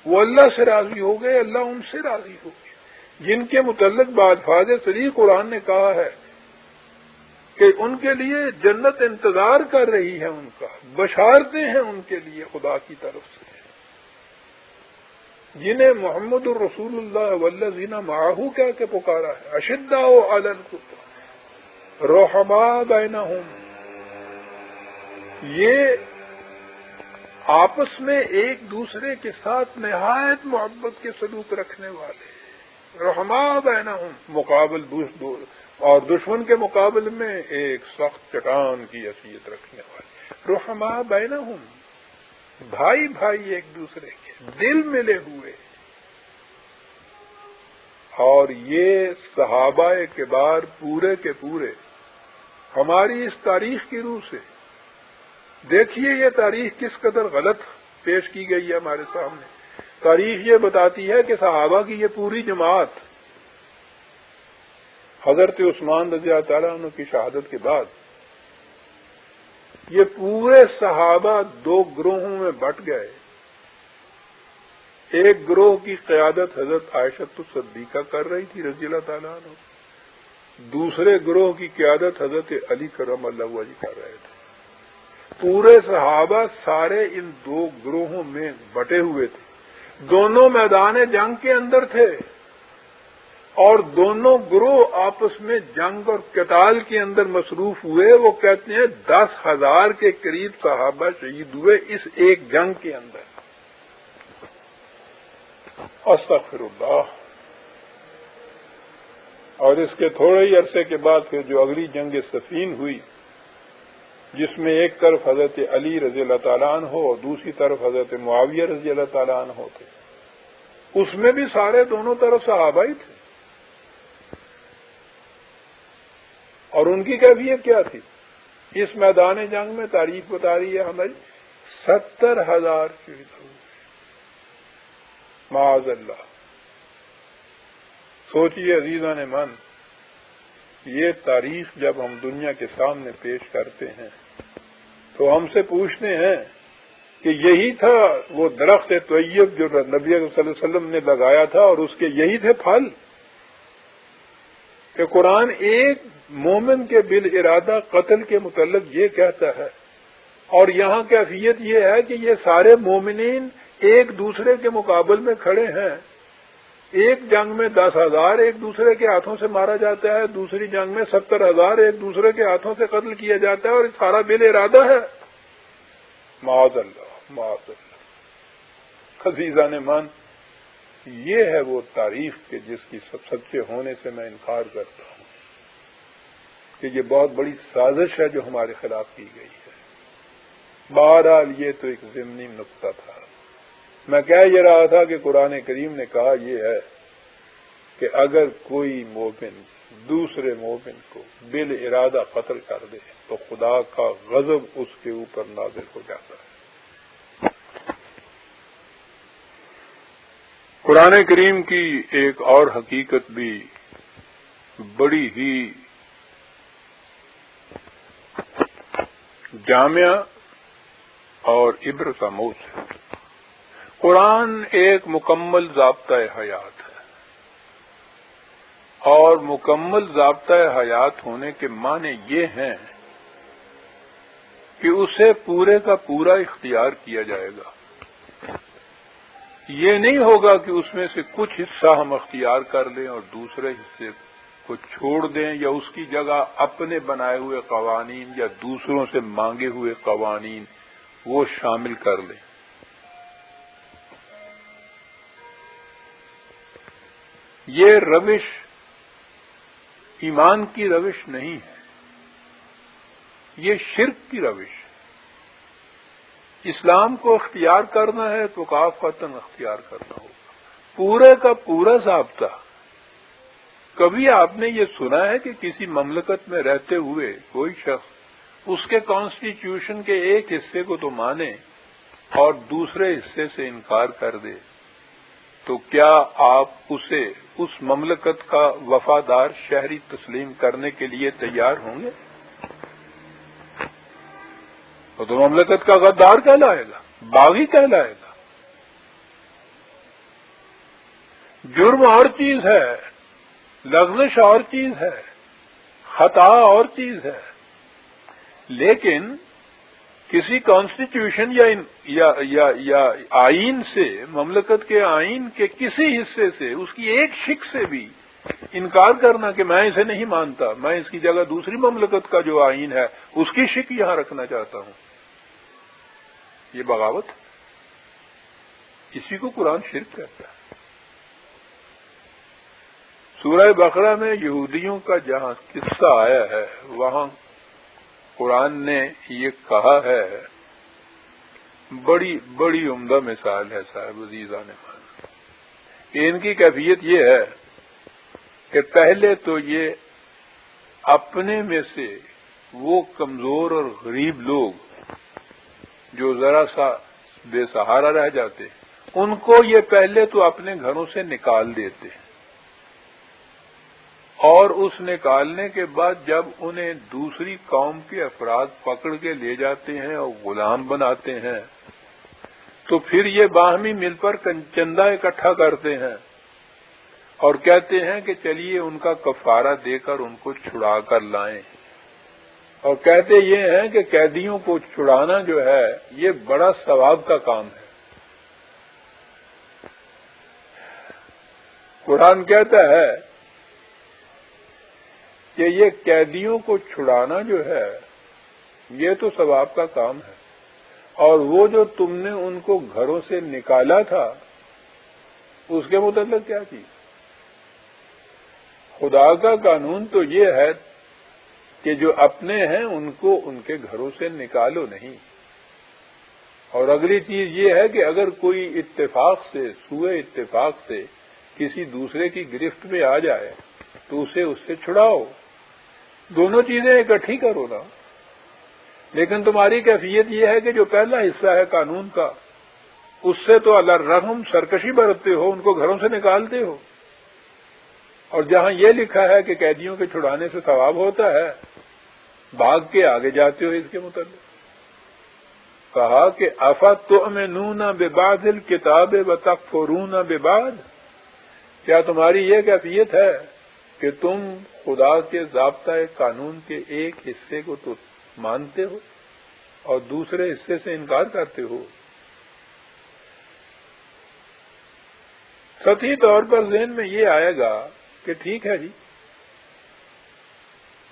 [SPEAKER 1] وہ اللہ سے راضی ہو گئے، اللہ ان سے راضی ہو گئے، جن کے متعلق بالفاظ صریح قرآن نے کہا ہے کہ ان کے لیے جنت انتظار کر رہی ہے، ان کا بشارتیں ہیں ان کے لیے خدا کی طرف سے، جنہیں محمد الرسول اللہ والذین معہ کہہ کے پکارا ہے، اشداء علی الکفار رحماء بینہم، یہ آپس میں ایک دوسرے کے ساتھ نہایت محبت کے سلوک رکھنے والے، رحماء بینہم، مقابل اور دشمن کے مقابل میں ایک سخت چٹان کی حیثیت رکھنے والے، رحماء بینہم، بھائی بھائی ایک دوسرے کے، دل ملے ہوئے۔ اور یہ صحابہ کبار پورے کے پورے ہماری اس تاریخ کی روح سے دیکھیے، یہ تاریخ کس قدر غلط پیش کی گئی ہے ہمارے سامنے۔ تاریخ یہ بتاتی ہے کہ صحابہ کی یہ پوری جماعت حضرت عثمان رضی اللہ تعالیٰ عنہ کی شہادت کے بعد یہ پورے صحابہ دو گروہوں میں بٹ گئے۔ ایک گروہ کی قیادت حضرت عائشہ صدیقہ کر رہی تھی رضی اللہ تعالیٰ عنہ، دوسرے گروہ کی قیادت حضرت علی کرم اللہ وجہ کر رہے تھے۔ پورے صحابہ سارے ان دو گروہوں میں بٹے ہوئے تھے، دونوں میدان جنگ کے اندر تھے، اور دونوں گروہ آپس میں جنگ اور قتال کے اندر مصروف ہوئے۔ وہ کہتے ہیں 10,000 کے قریب صحابہ شہید ہوئے اس ایک جنگ کے اندر۔ استغفر اللہ۔ اور اس کے تھوڑے ہی عرصے کے بعد پھر جو اگلی جنگ صفین ہوئی، جس میں ایک طرف حضرت علی رضی اللہ تعالیٰ عنہ اور دوسری طرف حضرت معاویہ رضی اللہ تعالیٰ عنہ تھے، اس میں بھی سارے دونوں طرف صحابہ ہی تھے۔ اور ان کی کیفیت کیا تھی؟ اس میدان جنگ میں تاریخ بتا رہی ہے ہماری 70,000 شہید ہوئے، معاذ اللہ۔ سوچئے عزیزان من، یہ تاریخ جب ہم دنیا کے سامنے پیش کرتے ہیں تو ہم سے پوچھتے ہیں کہ یہی تھا وہ درخت طیب جو نبی صلی اللہ علیہ وسلم نے لگایا تھا، اور اس کے یہی تھے پھل؟ کہ قرآن ایک مومن کے بالارادہ قتل کے متعلق یہ کہتا ہے، اور یہاں کیفیت یہ ہے کہ یہ سارے مومنین ایک دوسرے کے مقابل میں کھڑے ہیں۔ ایک جنگ میں 10,000 ایک دوسرے کے ہاتھوں سے مارا جاتا ہے، دوسری جنگ میں 70,000 ایک دوسرے کے ہاتھوں سے قتل کیا جاتا ہے، اور سارا بالارادہ ہے۔ معاذ اللہ، معاذ اللہ۔ عزیزان من، یہ ہے وہ تاریخ کہ جس کی سب سچے ہونے سے میں انکار کرتا ہوں کہ یہ بہت بڑی سازش ہے جو ہمارے خلاف کی گئی ہے۔ بہرحال یہ تو ایک ضمنی نقطہ تھا۔ میں کہہ یہ رہا تھا کہ قرآن کریم نے کہا یہ ہے کہ اگر کوئی مومن دوسرے مومن کو بالارادہ قتل کر دے تو خدا کا غضب اس کے اوپر نازل ہو جاتا ہے۔ قرآن کریم کی ایک اور حقیقت بھی بڑی ہی جامع اور عبرت آموز ہے۔ قرآن ایک مکمل ضابطۂ حیات ہے، اور مکمل ضابطۂ حیات ہونے کے معنی یہ ہیں کہ اسے پورے کا پورا اختیار کیا جائے گا۔ یہ نہیں ہوگا کہ اس میں سے کچھ حصہ ہم اختیار کر لیں اور دوسرے حصے کو چھوڑ دیں، یا اس کی جگہ اپنے بنائے ہوئے قوانین یا دوسروں سے مانگے ہوئے قوانین وہ شامل کر لیں۔ یہ روش ایمان کی روش نہیں ہے، یہ شرک کی روش ہے۔ اسلام کو اختیار کرنا ہے تو کافۃً اختیار کرنا ہوگا، پورے کا پورا ضابطہ۔ کبھی آپ نے یہ سنا ہے کہ کسی مملکت میں رہتے ہوئے کوئی شخص اس کے کانسٹیٹیوشن کے ایک حصے کو تو مانے اور دوسرے حصے سے انکار کر دے؟ تو کیا آپ اسے اس مملکت کا وفادار شہری تسلیم کرنے کے لیے تیار ہوں گے؟ تو مملکت کا غدار کہلائے گا، باغی کہلائے گا۔ جرم اور چیز ہے، لغزش اور چیز ہے، خطا اور چیز ہے، لیکن کسی کانسٹیٹیوشن یا آئین سے، مملکت کے آئین کے کسی حصے سے، اس کی ایک شق سے بھی انکار کرنا کہ میں اسے نہیں مانتا، میں اس کی جگہ دوسری مملکت کا جو آئین ہے اس کی شق یہاں رکھنا چاہتا ہوں، یہ بغاوت۔ اسی کو قرآن شرک کہتا ہے۔ سورہ بقرہ میں یہودیوں کا جہاں قصہ آیا ہے وہاں قرآن نے یہ کہا ہے، بڑی بڑی عمدہ مثال ہے صاحب عزیزان مان، کہ ان کی کیفیت یہ ہے کہ پہلے تو یہ اپنے میں سے وہ کمزور اور غریب لوگ جو ذرا سا بے سہارا رہ جاتے ان کو یہ پہلے تو اپنے گھروں سے نکال دیتے، اور اس نکالنے کے بعد جب انہیں دوسری قوم کے افراد پکڑ کے لے جاتے ہیں اور غلام بناتے ہیں تو پھر یہ باہمی مل پر چندہ اکٹھا کرتے ہیں اور کہتے ہیں کہ چلیے ان کا کفارہ دے کر ان کو چھڑا کر لائیں، اور کہتے یہ ہیں کہ قیدیوں کو چھڑانا جو ہے یہ بڑا ثواب کا کام ہے۔ قرآن کہتا ہے کہ یہ قیدیوں کو چھڑانا جو ہے یہ تو ثواب کا کام ہے، اور وہ جو تم نے ان کو گھروں سے نکالا تھا اس کے متعلق کیا کی؟ خدا کا قانون تو یہ ہے کہ جو اپنے ہیں ان کو ان کے گھروں سے نکالو نہیں، اور اگلی چیز یہ ہے کہ اگر کوئی اتفاق سے، سوء اتفاق سے کسی دوسرے کی گرفت میں آ جائے تو اسے اس سے چھڑاؤ، دونوں چیزیں اکٹھی کرو نا۔ لیکن تمہاری کیفیت یہ ہے کہ جو پہلا حصہ ہے قانون کا اس سے تو اللہ رحم سرکشی برتتے ہو، ان کو گھروں سے نکالتے ہو، اور جہاں یہ لکھا ہے کہ قیدیوں کے چھڑانے سے ثواب ہوتا ہے بھاگ کے آگے جاتے ہو اس کے متعلق۔ کہا کہ افتؤمنون ببعض الکتاب وتکفرون ببعض، کیا تمہاری یہ کیفیت ہے کہ تم خدا کے ضابطۂ قانون کے ایک حصے کو تو مانتے ہو اور دوسرے حصے سے انکار کرتے ہو؟ سطحی طور پر ذہن میں یہ آئے گا کہ ٹھیک ہے جی،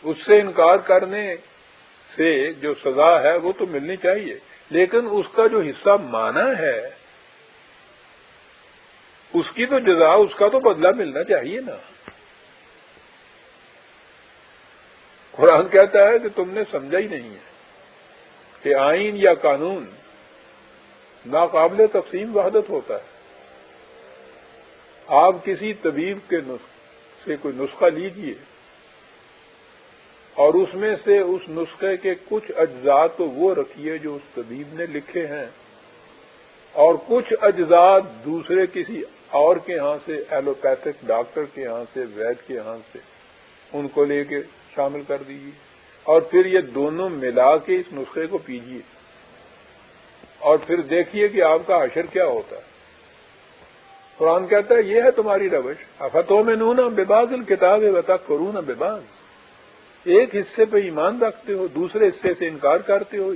[SPEAKER 1] اس سے انکار کرنے سے جو سزا ہے وہ تو ملنی چاہیے، لیکن اس کا جو حصہ مانا ہے اس کی تو جزا، اس کا تو بدلہ ملنا چاہیے نا۔ قرآن کہتا ہے کہ تم نے سمجھا ہی نہیں ہے کہ آئین یا قانون ناقابل تقسیم وحدت ہوتا ہے۔ آپ کسی طبیب کے سے کوئی نسخہ لیجئے اور اس میں سے اس نسخے کے کچھ اجزاء تو وہ رکھیے جو اس طبیب نے لکھے ہیں، اور کچھ اجزاء دوسرے کسی اور کے ہاں سے، ایلوپیتھک ڈاکٹر کے ہاں سے، وید کے ہاں سے، ان کو لے کے شامل کر دیجیے، اور پھر یہ دونوں ملا کے اس نسخے کو پیجیے، اور پھر دیکھیے کہ آپ کا حشر کیا ہوتا ہے۔ قرآن کہتا ہے یہ ہے تمہاری روش، افتؤمنون ببعض الکتاب وتکفرون ببعض، ایک حصے پہ ایمان رکھتے ہو، دوسرے حصے سے انکار کرتے ہو،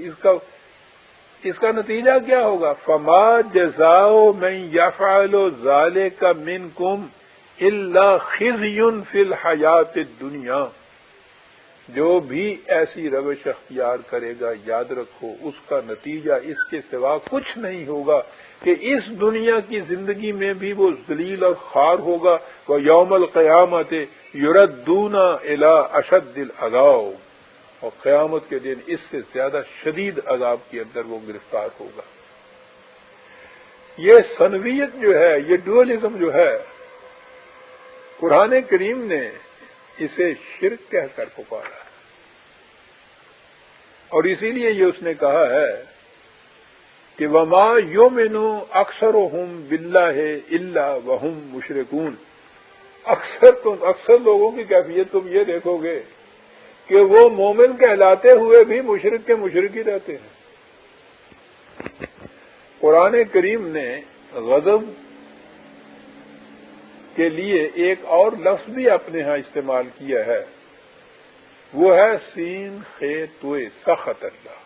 [SPEAKER 1] اس کا نتیجہ کیا ہوگا؟ فما جزاء من یفعل ذلک منکم الا خزی فی الحیات الدنیا، جو بھی ایسی روش اختیار کرے گا یاد رکھو اس کا نتیجہ اس کے سوا کچھ نہیں ہوگا کہ اس دنیا کی زندگی میں بھی وہ ذلیل اور خوار ہوگا، وَيَوْمَ الْقِيَامَةِ يُرَدُّونَ إِلَىٰ أَشَدِّ الْعَذَابِ، اور قیامت کے دن اس سے زیادہ شدید عذاب کے اندر وہ گرفتار ہوگا۔ یہ ثنویت جو ہے، یہ ڈوئلزم جو ہے، قرآن کریم نے اسے شرک کہہ کر پکارا ہے، اور اسی لیے یہ اس نے کہا ہے کہ وَمَا يُؤْمِنُ أَكْثَرُهُم بِاللَّهِ إِلَّا وَهُم مُشْرِكُونَ، اکثر لوگوں کی کیفیت تم یہ دیکھو گے کہ وہ مومن کہلاتے ہوئے بھی مشرک کے مشرک ہی رہتے ہیں۔ قرآن کریم نے غضب کے لیے ایک اور لفظ بھی اپنے ہاں استعمال کیا ہے، وہ ہے سین خے توئے سخط اللہ۔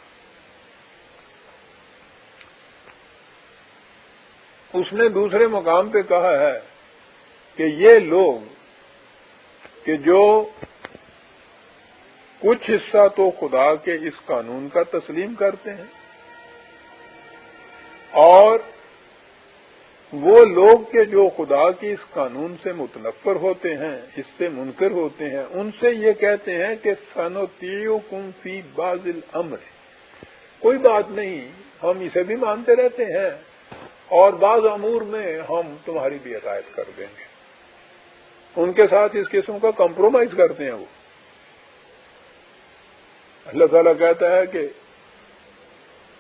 [SPEAKER 1] اس نے دوسرے مقام پہ کہا ہے کہ یہ لوگ کہ جو کچھ حصہ تو خدا کے اس قانون کا تسلیم کرتے ہیں، اور وہ لوگ کہ جو خدا کے اس قانون سے متنفر ہوتے ہیں، اس سے منکر ہوتے ہیں، ان سے یہ کہتے ہیں کہ سنطیعکم فی بعض الامر، کوئی بات نہیں، ہم اسے بھی مانتے رہتے ہیں اور بعض امور میں ہم تمہاری بھی اطاعت کر دیں گے۔ ان کے ساتھ اس قسم کا کمپرومائز کرتے ہیں وہ۔ اللہ تعالیٰ کہتا ہے کہ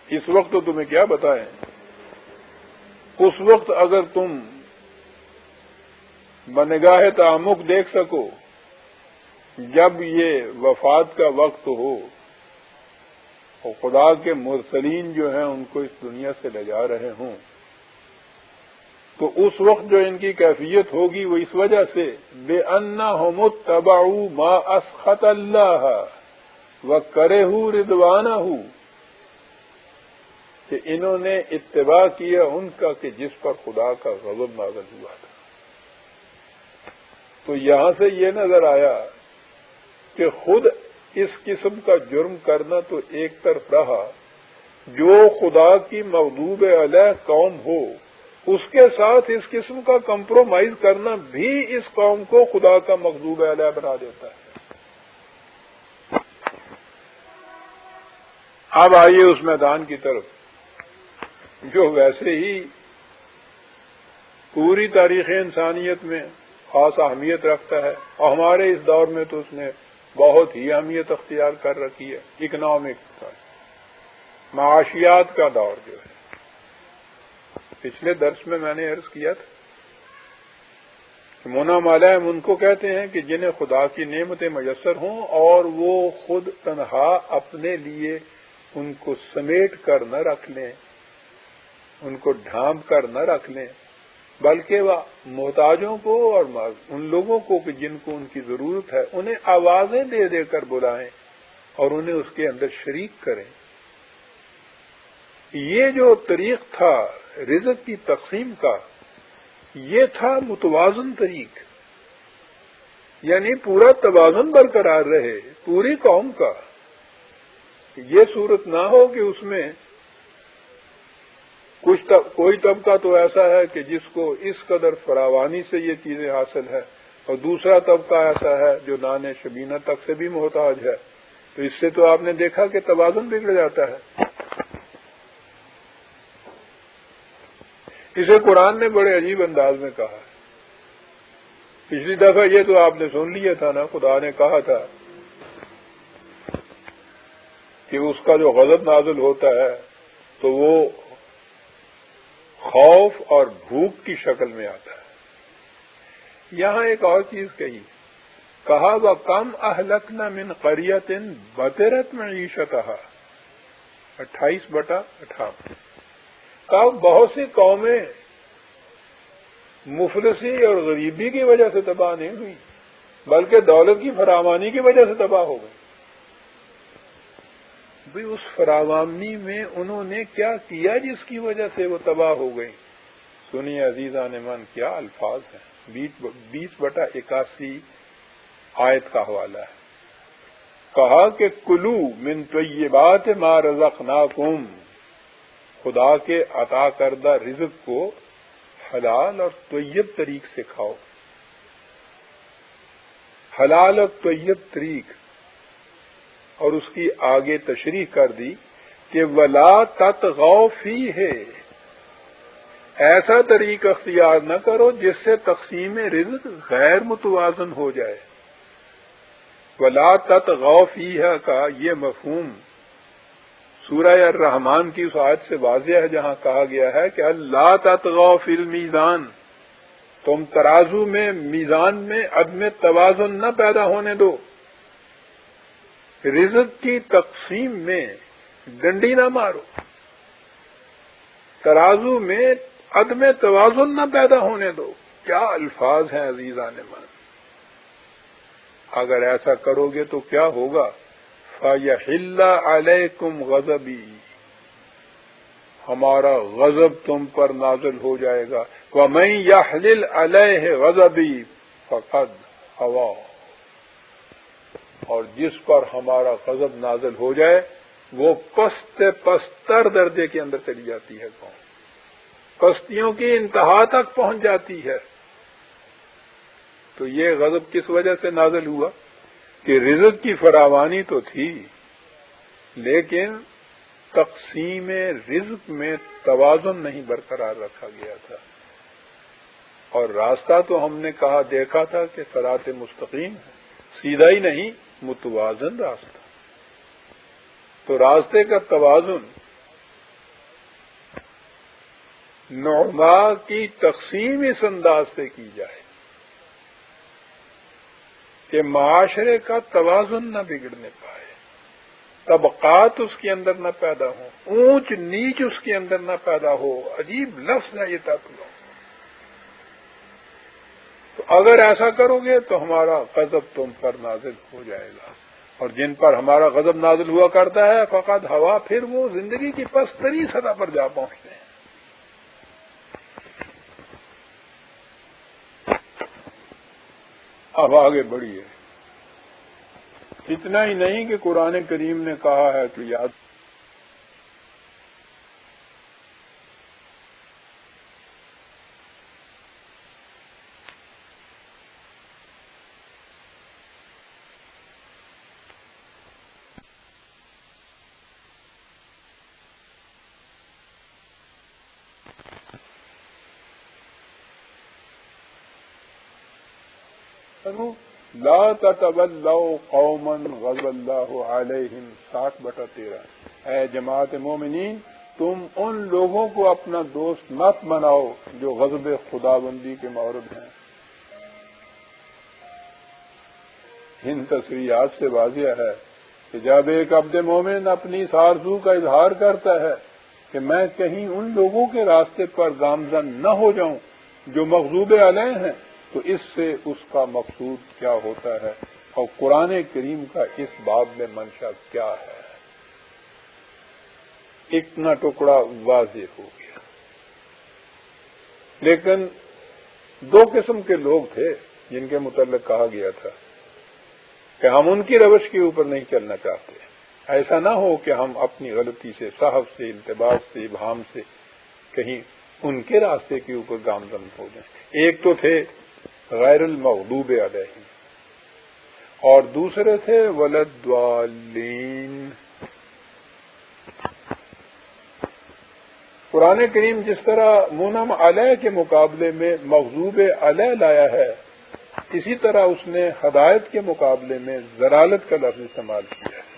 [SPEAKER 1] اس وقت تو تمہیں کیا بتائیں، اس وقت اگر تم بنگاہ تعمق دیکھ سکو، جب یہ وفات کا وقت ہو اور خدا کے مرسلین جو ہیں ان کو اس دنیا سے لے جا رہے ہوں، تو اس وقت جو ان کی کیفیت ہوگی وہ اس وجہ سے بِأَنَّهُمُ اتَّبَعُوا مَا أَسْخَطَ اللَّهَ وَكَرِهُوا رِضْوَانَهُ، کہ انہوں نے اتباع کیا ان کا کہ جس پر خدا کا غضب نازل ہوا تھا۔ تو یہاں سے یہ نظر آیا کہ خود اس قسم کا جرم کرنا تو ایک طرف رہا، جو خدا کی مغضوب علیہ قوم ہو اس کے ساتھ اس قسم کا کمپرومائز کرنا بھی اس قوم کو خدا کا مغضوب علیہ بنا دیتا ہے۔ اب آئیے اس میدان کی طرف جو ویسے ہی پوری تاریخ انسانیت میں خاص اہمیت رکھتا ہے، اور ہمارے اس دور میں تو اس نے بہت ہی اہمیت اختیار کر رکھی ہے، اکنامک کا، معاشیات کا دور جو ہے۔ پچھلے درس میں نے عرض کیا تھا کہ منعم علیہم ان کو کہتے ہیں کہ جنہیں خدا کی نعمتیں میسر ہوں اور وہ خود تنہا اپنے لیے ان کو سمیٹ کر نہ رکھ لیں، ان کو ڈھانپ کر نہ رکھ لیں، بلکہ وہ محتاجوں کو اور ان لوگوں کو کہ جن کو ان کی ضرورت ہے انہیں آوازیں دے دے کر بلائیں اور انہیں اس کے اندر شریک کریں۔ یہ جو طریق تھا رزق کی تقسیم کا، یہ تھا متوازن طریق، یعنی پورا توازن برقرار رہے پوری قوم کا۔ یہ صورت نہ ہو کہ اس میں کوئی طبقہ تو ایسا ہے کہ جس کو اس قدر فراوانی سے یہ چیزیں حاصل ہے، اور دوسرا طبقہ ایسا ہے جو نان شبینہ تک سے بھی محتاج ہے، تو اس سے تو آپ نے دیکھا کہ توازن بگڑ جاتا ہے۔ اسے قرآن نے بڑے عجیب انداز میں کہا ہے. پچھلی دفعہ یہ تو آپ نے سن لیا تھا نا، خدا نے کہا تھا کہ اس کا جو غضب نازل ہوتا ہے تو وہ خوف اور بھوک کی شکل میں آتا ہے. یہاں ایک اور چیز کہا وَكَمْ أَهْلَكْنَا مِنْ قَرْيَةٍ بَطِرَتْ مَعِيشَتَهَا 28/58. کہا بہت سی قومیں مفلسی اور غریبی کی وجہ سے تباہ نہیں ہوئی، بلکہ دولت کی فراوانی کی وجہ سے تباہ ہو گئی. بھئی اس فراوانی میں انہوں نے کیا کیا جس کی وجہ سے وہ تباہ ہو گئی؟ سنیے عزیزان من، کیا الفاظ ہیں. 20/81 آیت کا حوالہ ہے. کہا کہ کلو من طیبات ما رزقناکم، خدا کے عطا کردہ رزق کو حلال اور طیب طریق سے کھاؤ. حلال اور طیب طریق، اور اس کی آگے تشریح کر دی کہ ولا تطغوا فیہ، ایسا طریق اختیار نہ کرو جس سے تقسیم رزق غیر متوازن ہو جائے. ولا تطغوا فیہ کا یہ مفہوم سورہ الرحمن کی اس آیت سے واضح ہے جہاں کہا گیا ہے کہ اللہ تطغوا فی المیزان، تم ترازو میں میزان میں عدم توازن نہ پیدا ہونے دو. رزق کی تقسیم میں ڈنڈی نہ مارو، ترازو میں عدم توازن نہ پیدا ہونے دو. کیا الفاظ ہیں عزیزان من. اگر ایسا کرو گے تو کیا ہوگا؟ فَيَحِلَّ عَلَيْكُمْ غَضَبِي، ہمارا غضب تم پر نازل ہو جائے گا. وَمَن يَحْلِلْ عَلَيْهِ غَضَبِي فَقَدْ هَوَىٰ، اور جس پر ہمارا غضب نازل ہو جائے وہ پستر درجے کے اندر چلی جاتی ہے. قوم پستیوں کی انتہا تک پہنچ جاتی ہے. تو یہ غضب کس وجہ سے نازل ہوا؟ کہ رزق کی فراوانی تو تھی لیکن تقسیم رزق میں توازن نہیں برقرار رکھا گیا تھا. اور راستہ تو ہم نے کہا دیکھا تھا کہ صراط مستقیم ہے، سیدھا ہی نہیں، متوازن راستہ. تو راستے کا توازن نعما کی تقسیم اس انداز سے کی جائے کہ معاشرے کا توازن نہ بگڑنے پائے، طبقات اس کے اندر نہ پیدا ہوں، اونچ نیچ اس کے اندر نہ پیدا ہو. عجیب لفظ ہے یہ تطلع. تو اگر ایسا کرو گے تو ہمارا غضب تم پر نازل ہو جائے گا، اور جن پر ہمارا غضب نازل ہوا کرتا ہے فقط ہوا، پھر وہ زندگی کی پستری سطح پر جا پہنچتے ہیں. اب آگے بڑھیے. اتنا ہی نہیں کہ قرآن کریم نے کہا ہے کہ یاد لا تتولوا قوما غضب اللہ علیہم 60/13. اے جماعت مومنین، تم ان لوگوں کو اپنا دوست مت بناؤ جو غضب خداوندی کے مورد ہیں. ان تصریحات سے واضح ہے کہ جب ایک عبد مومن اپنی اس آرزو کا اظہار کرتا ہے کہ میں کہیں ان لوگوں کے راستے پر گامزن نہ ہو جاؤں جو مغضوب علیہ ہیں، تو اس سے اس کا مقصود کیا ہوتا ہے اور قرآن کریم کا اس باب میں منشا کیا ہے. اتنا ٹکڑا واضح ہو گیا. لیکن دو قسم کے لوگ تھے جن کے متعلق کہا گیا تھا کہ ہم ان کی روش کے اوپر نہیں چلنا چاہتے. ایسا نہ ہو کہ ہم اپنی غلطی سے، صحف سے، التباس سے، ابہام سے کہیں ان کے راستے کے اوپر گامزن ہو جائیں. ایک تو تھے غیر المغضوب علیہم اور دوسرے تھے ولدالین. قرآن کریم جس طرح منعم علیہ کے مقابلے میں مغضوب علیہ لایا ہے، اسی طرح اس نے ہدایت کے مقابلے میں ضلالت کا لفظ استعمال کیا ہے۔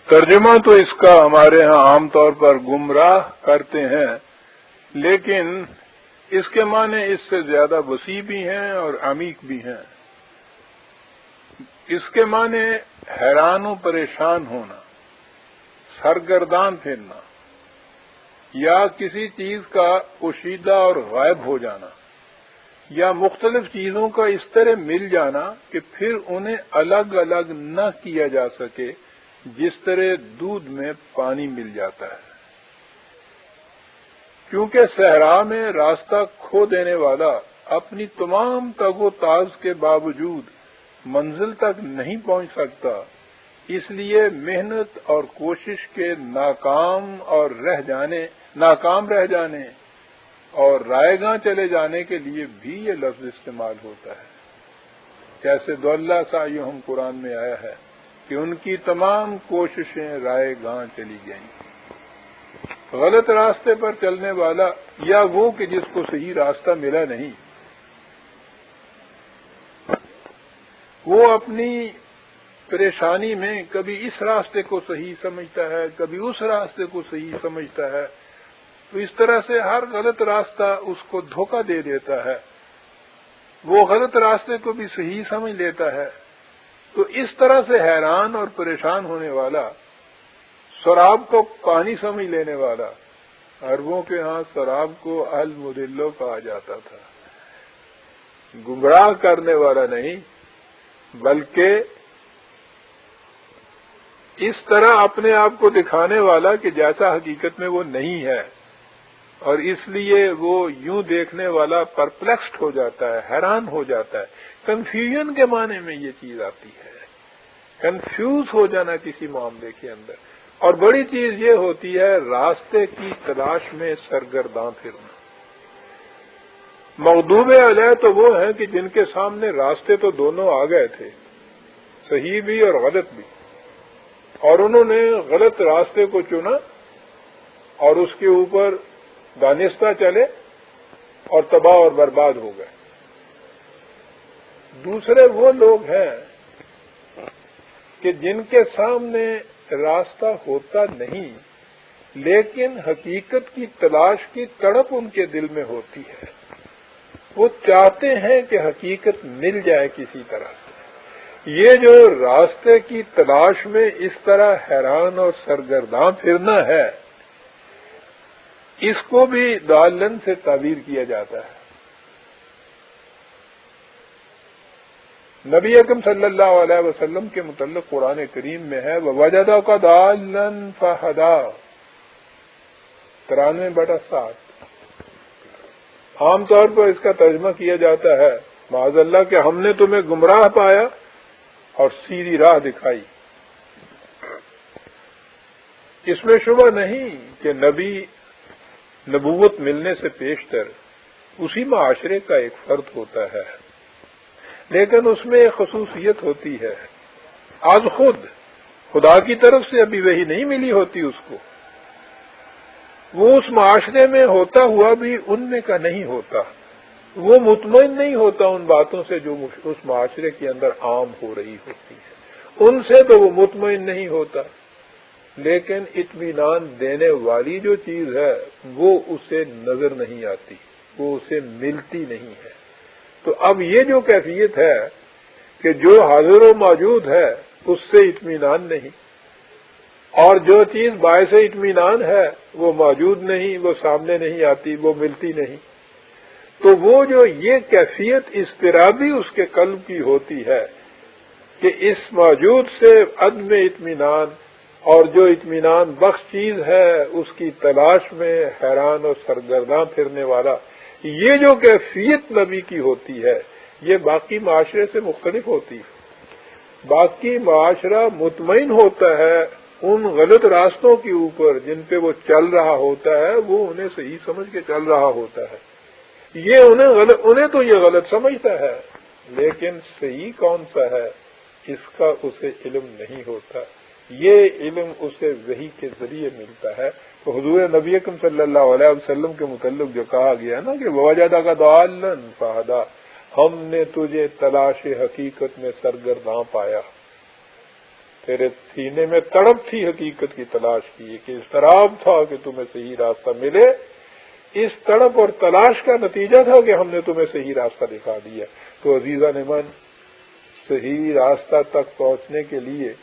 [SPEAKER 1] ترجمہ تو اس کا ہمارے ہاں عام طور پر گمراہ کرتے ہیں، لیکن اس کے معنی اس سے زیادہ وسیع بھی ہیں اور عمیق بھی ہیں۔ اس کے معنی حیران و پریشان ہونا، سرگردان پھرنا، یا کسی چیز کا پوشیدہ اور غائب ہو جانا، یا مختلف چیزوں کا اس طرح مل جانا کہ پھر انہیں الگ الگ نہ کیا جا سکے، جس طرح دودھ میں پانی مل جاتا ہے۔ کیونکہ صحرا میں راستہ کھو دینے والا اپنی تمام تگ و تاز کے باوجود منزل تک نہیں پہنچ سکتا، اس لیے محنت اور کوشش کے ناکام رہ جانے اور رائے گاں چلے جانے کے لیے بھی یہ لفظ استعمال ہوتا ہے۔ جیسے دولہ سعیہم قرآن میں آیا ہے کہ ان کی تمام کوششیں رائے گاں چلی گئیں۔ غلط راستے پر چلنے والا، یا وہ کہ جس کو صحیح راستہ ملا نہیں، وہ اپنی پریشانی میں کبھی اس راستے کو صحیح سمجھتا ہے، کبھی اس راستے کو صحیح سمجھتا ہے، تو اس طرح سے ہر غلط راستہ اس کو دھوکہ دے دیتا ہے، وہ غلط راستے کو بھی صحیح سمجھ لیتا ہے۔ تو اس طرح سے حیران اور پریشان ہونے والا، سراب کو پانی سمجھ لینے والا، عربوں کے ہاں سراب کو المدلو کہا جاتا تھا، گمراہ کرنے والا نہیں بلکہ اس طرح اپنے آپ کو دکھانے والا کہ جیسا حقیقت میں وہ نہیں ہے، اور اس لیے وہ یوں دیکھنے والا پرپلیکسڈ ہو جاتا ہے، حیران ہو جاتا ہے۔ کنفیوژن کے معنی میں یہ چیز آتی ہے، کنفیوز ہو جانا کسی معاملے کے اندر۔ اور بڑی چیز یہ ہوتی ہے راستے کی تلاش میں سرگرداں پھرنا۔ مغضوب علیہ تو وہ ہیں کہ جن کے سامنے راستے تو دونوں آ گئے تھے، صحیح بھی اور غلط بھی، اور انہوں نے غلط راستے کو چنا اور اس کے اوپر دانستہ چلے اور تباہ اور برباد ہو گئے۔ دوسرے وہ لوگ ہیں کہ جن کے سامنے راستہ ہوتا نہیں، لیکن حقیقت کی تلاش کی تڑپ ان کے دل میں ہوتی ہے، وہ چاہتے ہیں کہ حقیقت مل جائے کسی طرح سے۔ یہ جو راستے کی تلاش میں اس طرح حیران اور سرگرداں پھرنا ہے، اس کو بھی دالن سے تعبیر کیا جاتا ہے۔ نبی اکرم صلی اللہ علیہ وسلم کے متعلق قرآن کریم میں ہے وَوَجَدَكَ ضَالًّا فَهَدَىٰ 93/7۔ عام طور پر اس کا ترجمہ کیا جاتا ہے معاذ اللہ کہ ہم نے تمہیں گمراہ پایا اور سیدھی راہ دکھائی۔ اس میں شبہ نہیں کہ نبی نبوت ملنے سے پیشتر اسی معاشرے کا ایک فرد ہوتا ہے، لیکن اس میں ایک خصوصیت ہوتی ہے، از خود خدا کی طرف سے ابھی وہی نہیں ملی ہوتی اس کو، وہ اس معاشرے میں ہوتا ہوا بھی ان میں کا نہیں ہوتا، وہ مطمئن نہیں ہوتا ان باتوں سے جو اس معاشرے کے اندر عام ہو رہی ہوتی ہے، ان سے تو وہ مطمئن نہیں ہوتا، لیکن اطمینان دینے والی جو چیز ہے وہ اسے نظر نہیں آتی، وہ اسے ملتی نہیں ہے۔ تو اب یہ جو کیفیت ہے کہ جو حاضر و موجود ہے اس سے اطمینان نہیں، اور جو چیز باعث اطمینان ہے وہ موجود نہیں، وہ سامنے نہیں آتی، وہ ملتی نہیں، تو وہ جو یہ کیفیت اضطرابی اس کے قلب کی ہوتی ہے کہ اس موجود سے عدم اطمینان اور جو اطمینان بخش چیز ہے اس کی تلاش میں حیران اور سرگرداں پھرنے والا، یہ جو کیفیت نبی کی ہوتی ہے یہ باقی معاشرے سے مختلف ہوتی ہے۔ باقی معاشرہ مطمئن ہوتا ہے ان غلط راستوں کے اوپر جن پہ وہ چل رہا ہوتا ہے، وہ انہیں صحیح سمجھ کے چل رہا ہوتا ہے، یہ انہیں تو یہ غلط سمجھتا ہے، لیکن صحیح کون سا ہے اس کا اسے علم نہیں ہوتا، یہ علم اسے وحی کے ذریعے ملتا ہے۔ تو حضور نبی اکرم صلی اللہ علیہ وسلم کے متعلق جو کہا گیا نا کہ وَوَجَدَكَ ضَالًّا فَهَدَىٰ، ہم نے تجھے تلاش حقیقت میں سرگرداں پایا، تیرے سینے میں تڑپ تھی حقیقت کی تلاش کی، کہ اضطراب تھا کہ تمہیں صحیح راستہ ملے، اس تڑپ اور تلاش کا نتیجہ تھا کہ ہم نے تمہیں صحیح راستہ دکھا دیا۔ تو عزیزان من، صحیح راستہ تک پہنچنے کے لیے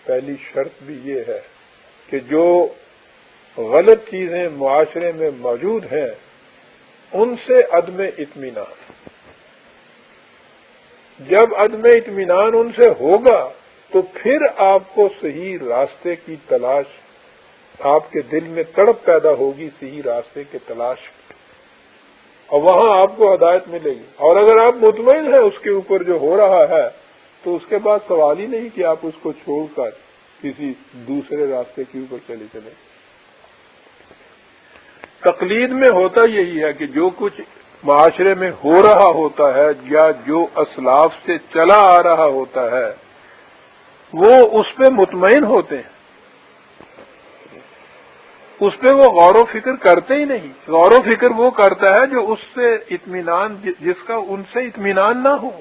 [SPEAKER 1] پہلی شرط بھی یہ ہے کہ جو غلط چیزیں معاشرے میں موجود ہیں ان سے عدم اطمینان، جب عدم اطمینان ان سے ہوگا تو پھر آپ کو صحیح راستے کی تلاش، آپ کے دل میں تڑپ پیدا ہوگی صحیح راستے کے تلاش کی، اور وہاں آپ کو ہدایت ملے گی۔ اور اگر آپ مطمئن ہیں اس کے اوپر جو ہو رہا ہے تو اس کے بعد سوال ہی نہیں کہ آپ اس کو چھوڑ کر کسی دوسرے راستے کے اوپر چلے۔ تقلید میں ہوتا یہی ہے کہ جو کچھ معاشرے میں ہو رہا ہوتا ہے یا جو اسلاف سے چلا آ رہا ہوتا ہے وہ اس پہ مطمئن ہوتے ہیں، اس پہ وہ غور و فکر کرتے ہی نہیں۔ غور و فکر وہ کرتا ہے جو اس سے اطمینان، جس کا ان سے اطمینان نہ ہو۔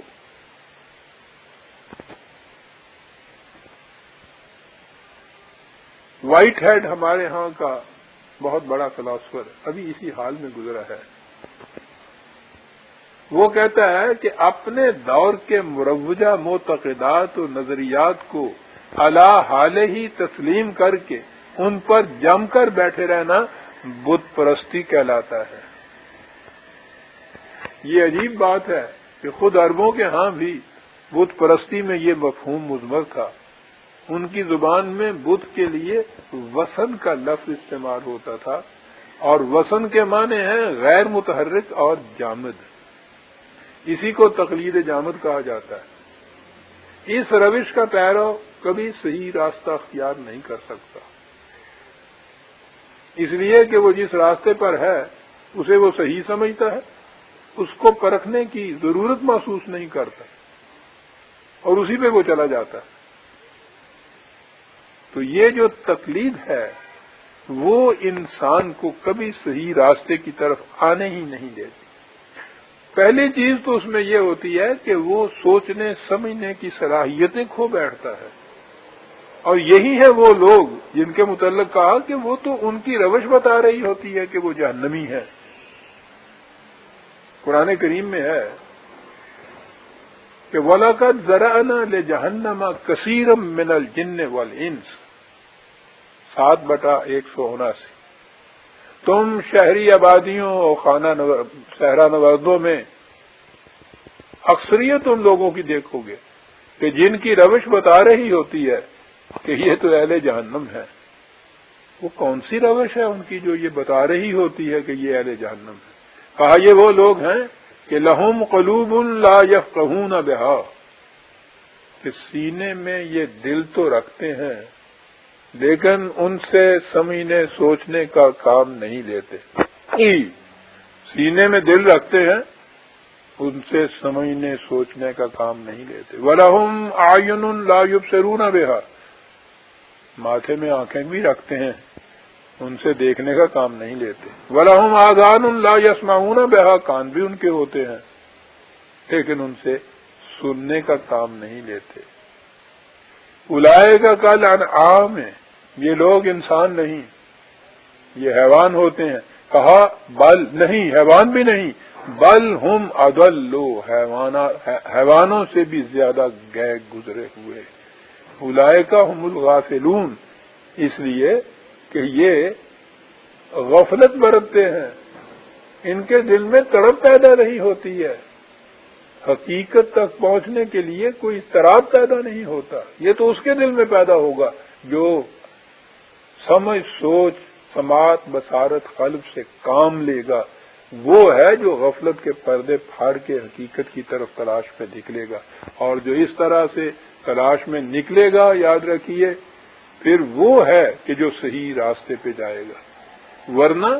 [SPEAKER 1] وائٹ ہیڈ ہمارے ہاں کا بہت بڑا فلاسفر ابھی اسی حال میں گزرا ہے۔ وہ کہتا ہے کہ اپنے دور کے مروجہ معتقدات و نظریات کو اعلی حال ہی تسلیم کر کے ان پر جم کر بیٹھے رہنا بت پرستی کہلاتا ہے۔ یہ عجیب بات ہے کہ خود عربوں کے ہاں بھی بت پرستی میں یہ مفہوم مضمر تھا۔ ان کی زبان میں بت کے لیے وثن کا لفظ استعمال ہوتا تھا، اور وثن کے معنی ہیں غیر متحرک اور جامد، اسی کو تقلید جامد کہا جاتا ہے۔ اس روش کا پیرو کبھی صحیح راستہ اختیار نہیں کر سکتا، اس لیے کہ وہ جس راستے پر ہے اسے وہ صحیح سمجھتا ہے، اس کو پرکھنے کی ضرورت محسوس نہیں کرتا اور اسی پہ وہ چلا جاتا ہے۔ تو یہ جو تقلید ہے وہ انسان کو کبھی صحیح راستے کی طرف آنے ہی نہیں دیتی۔ پہلی چیز تو اس میں یہ ہوتی ہے کہ وہ سوچنے سمجھنے کی صلاحیتیں کھو بیٹھتا ہے، اور یہی ہے وہ لوگ جن کے متعلق کہا کہ وہ تو ان کی روش بتا رہی ہوتی ہے کہ وہ جہنمی ہے۔ قرآن کریم میں ہے کہ وَلَقَدْ ذَرَأْنَا لِجَهَنَّمَ كَثِيرًا مِنَ الْجِنِّ وَالْإِنسِ 7/179۔ تم شہری آبادیوں اور صحرا نوردوں میں اکثریت ان لوگوں کی دیکھو گے کہ جن کی روش بتا رہی ہوتی ہے کہ یہ تو اہل جہنم ہے۔ وہ کون سی روش ہے ان کی جو یہ بتا رہی ہوتی ہے کہ یہ اہل جہنم ہے؟ کہا یہ وہ لوگ ہیں کہ لہم قلوب لا یفقہون بہا، کہ سینے میں یہ دل تو رکھتے ہیں لیکن ان سے سمجھنے سوچنے کا کام نہیں لیتے۔ سینے میں دل رکھتے ہیں، ان سے سمجھنے سوچنے کا کام نہیں لیتے۔ وَلَهُمْ أَعْيُنٌ لَا يُبْصِرُونَ بِهَا، ماتھے میں آنکھیں بھی رکھتے ہیں، ان سے دیکھنے کا کام نہیں لیتے۔ وَلَهُمْ آذَانٌ لَا يَسْمَعُونَ بِهَا، کان بھی ان کے ہوتے ہیں لیکن ان سے سننے کا کام نہیں لیتے۔ اولئک کالانعام، یہ لوگ انسان نہیں، یہ حیوان ہوتے ہیں۔ کہا بل نہیں، حیوان بھی نہیں، بل ہم اضل، حیوانوں سے بھی زیادہ گئے گزرے ہوئے۔ اولئک هم الغافلون، اس لیے کہ یہ غفلت برتتے ہیں، ان کے دل میں تڑپ پیدا نہیں ہوتی ہے، حقیقت تک پہنچنے کے لیے کوئی اضطراب پیدا نہیں ہوتا۔ یہ تو اس کے دل میں پیدا ہوگا جو سمجھ سوچ سماعت بصارت قلب سے کام لے گا، وہ ہے جو غفلت کے پردے پھاڑ کے حقیقت کی طرف تلاش میں نکلے گا، اور جو اس طرح سے تلاش میں نکلے گا یاد رکھیے پھر وہ ہے کہ جو صحیح راستے پہ جائے گا۔ ورنہ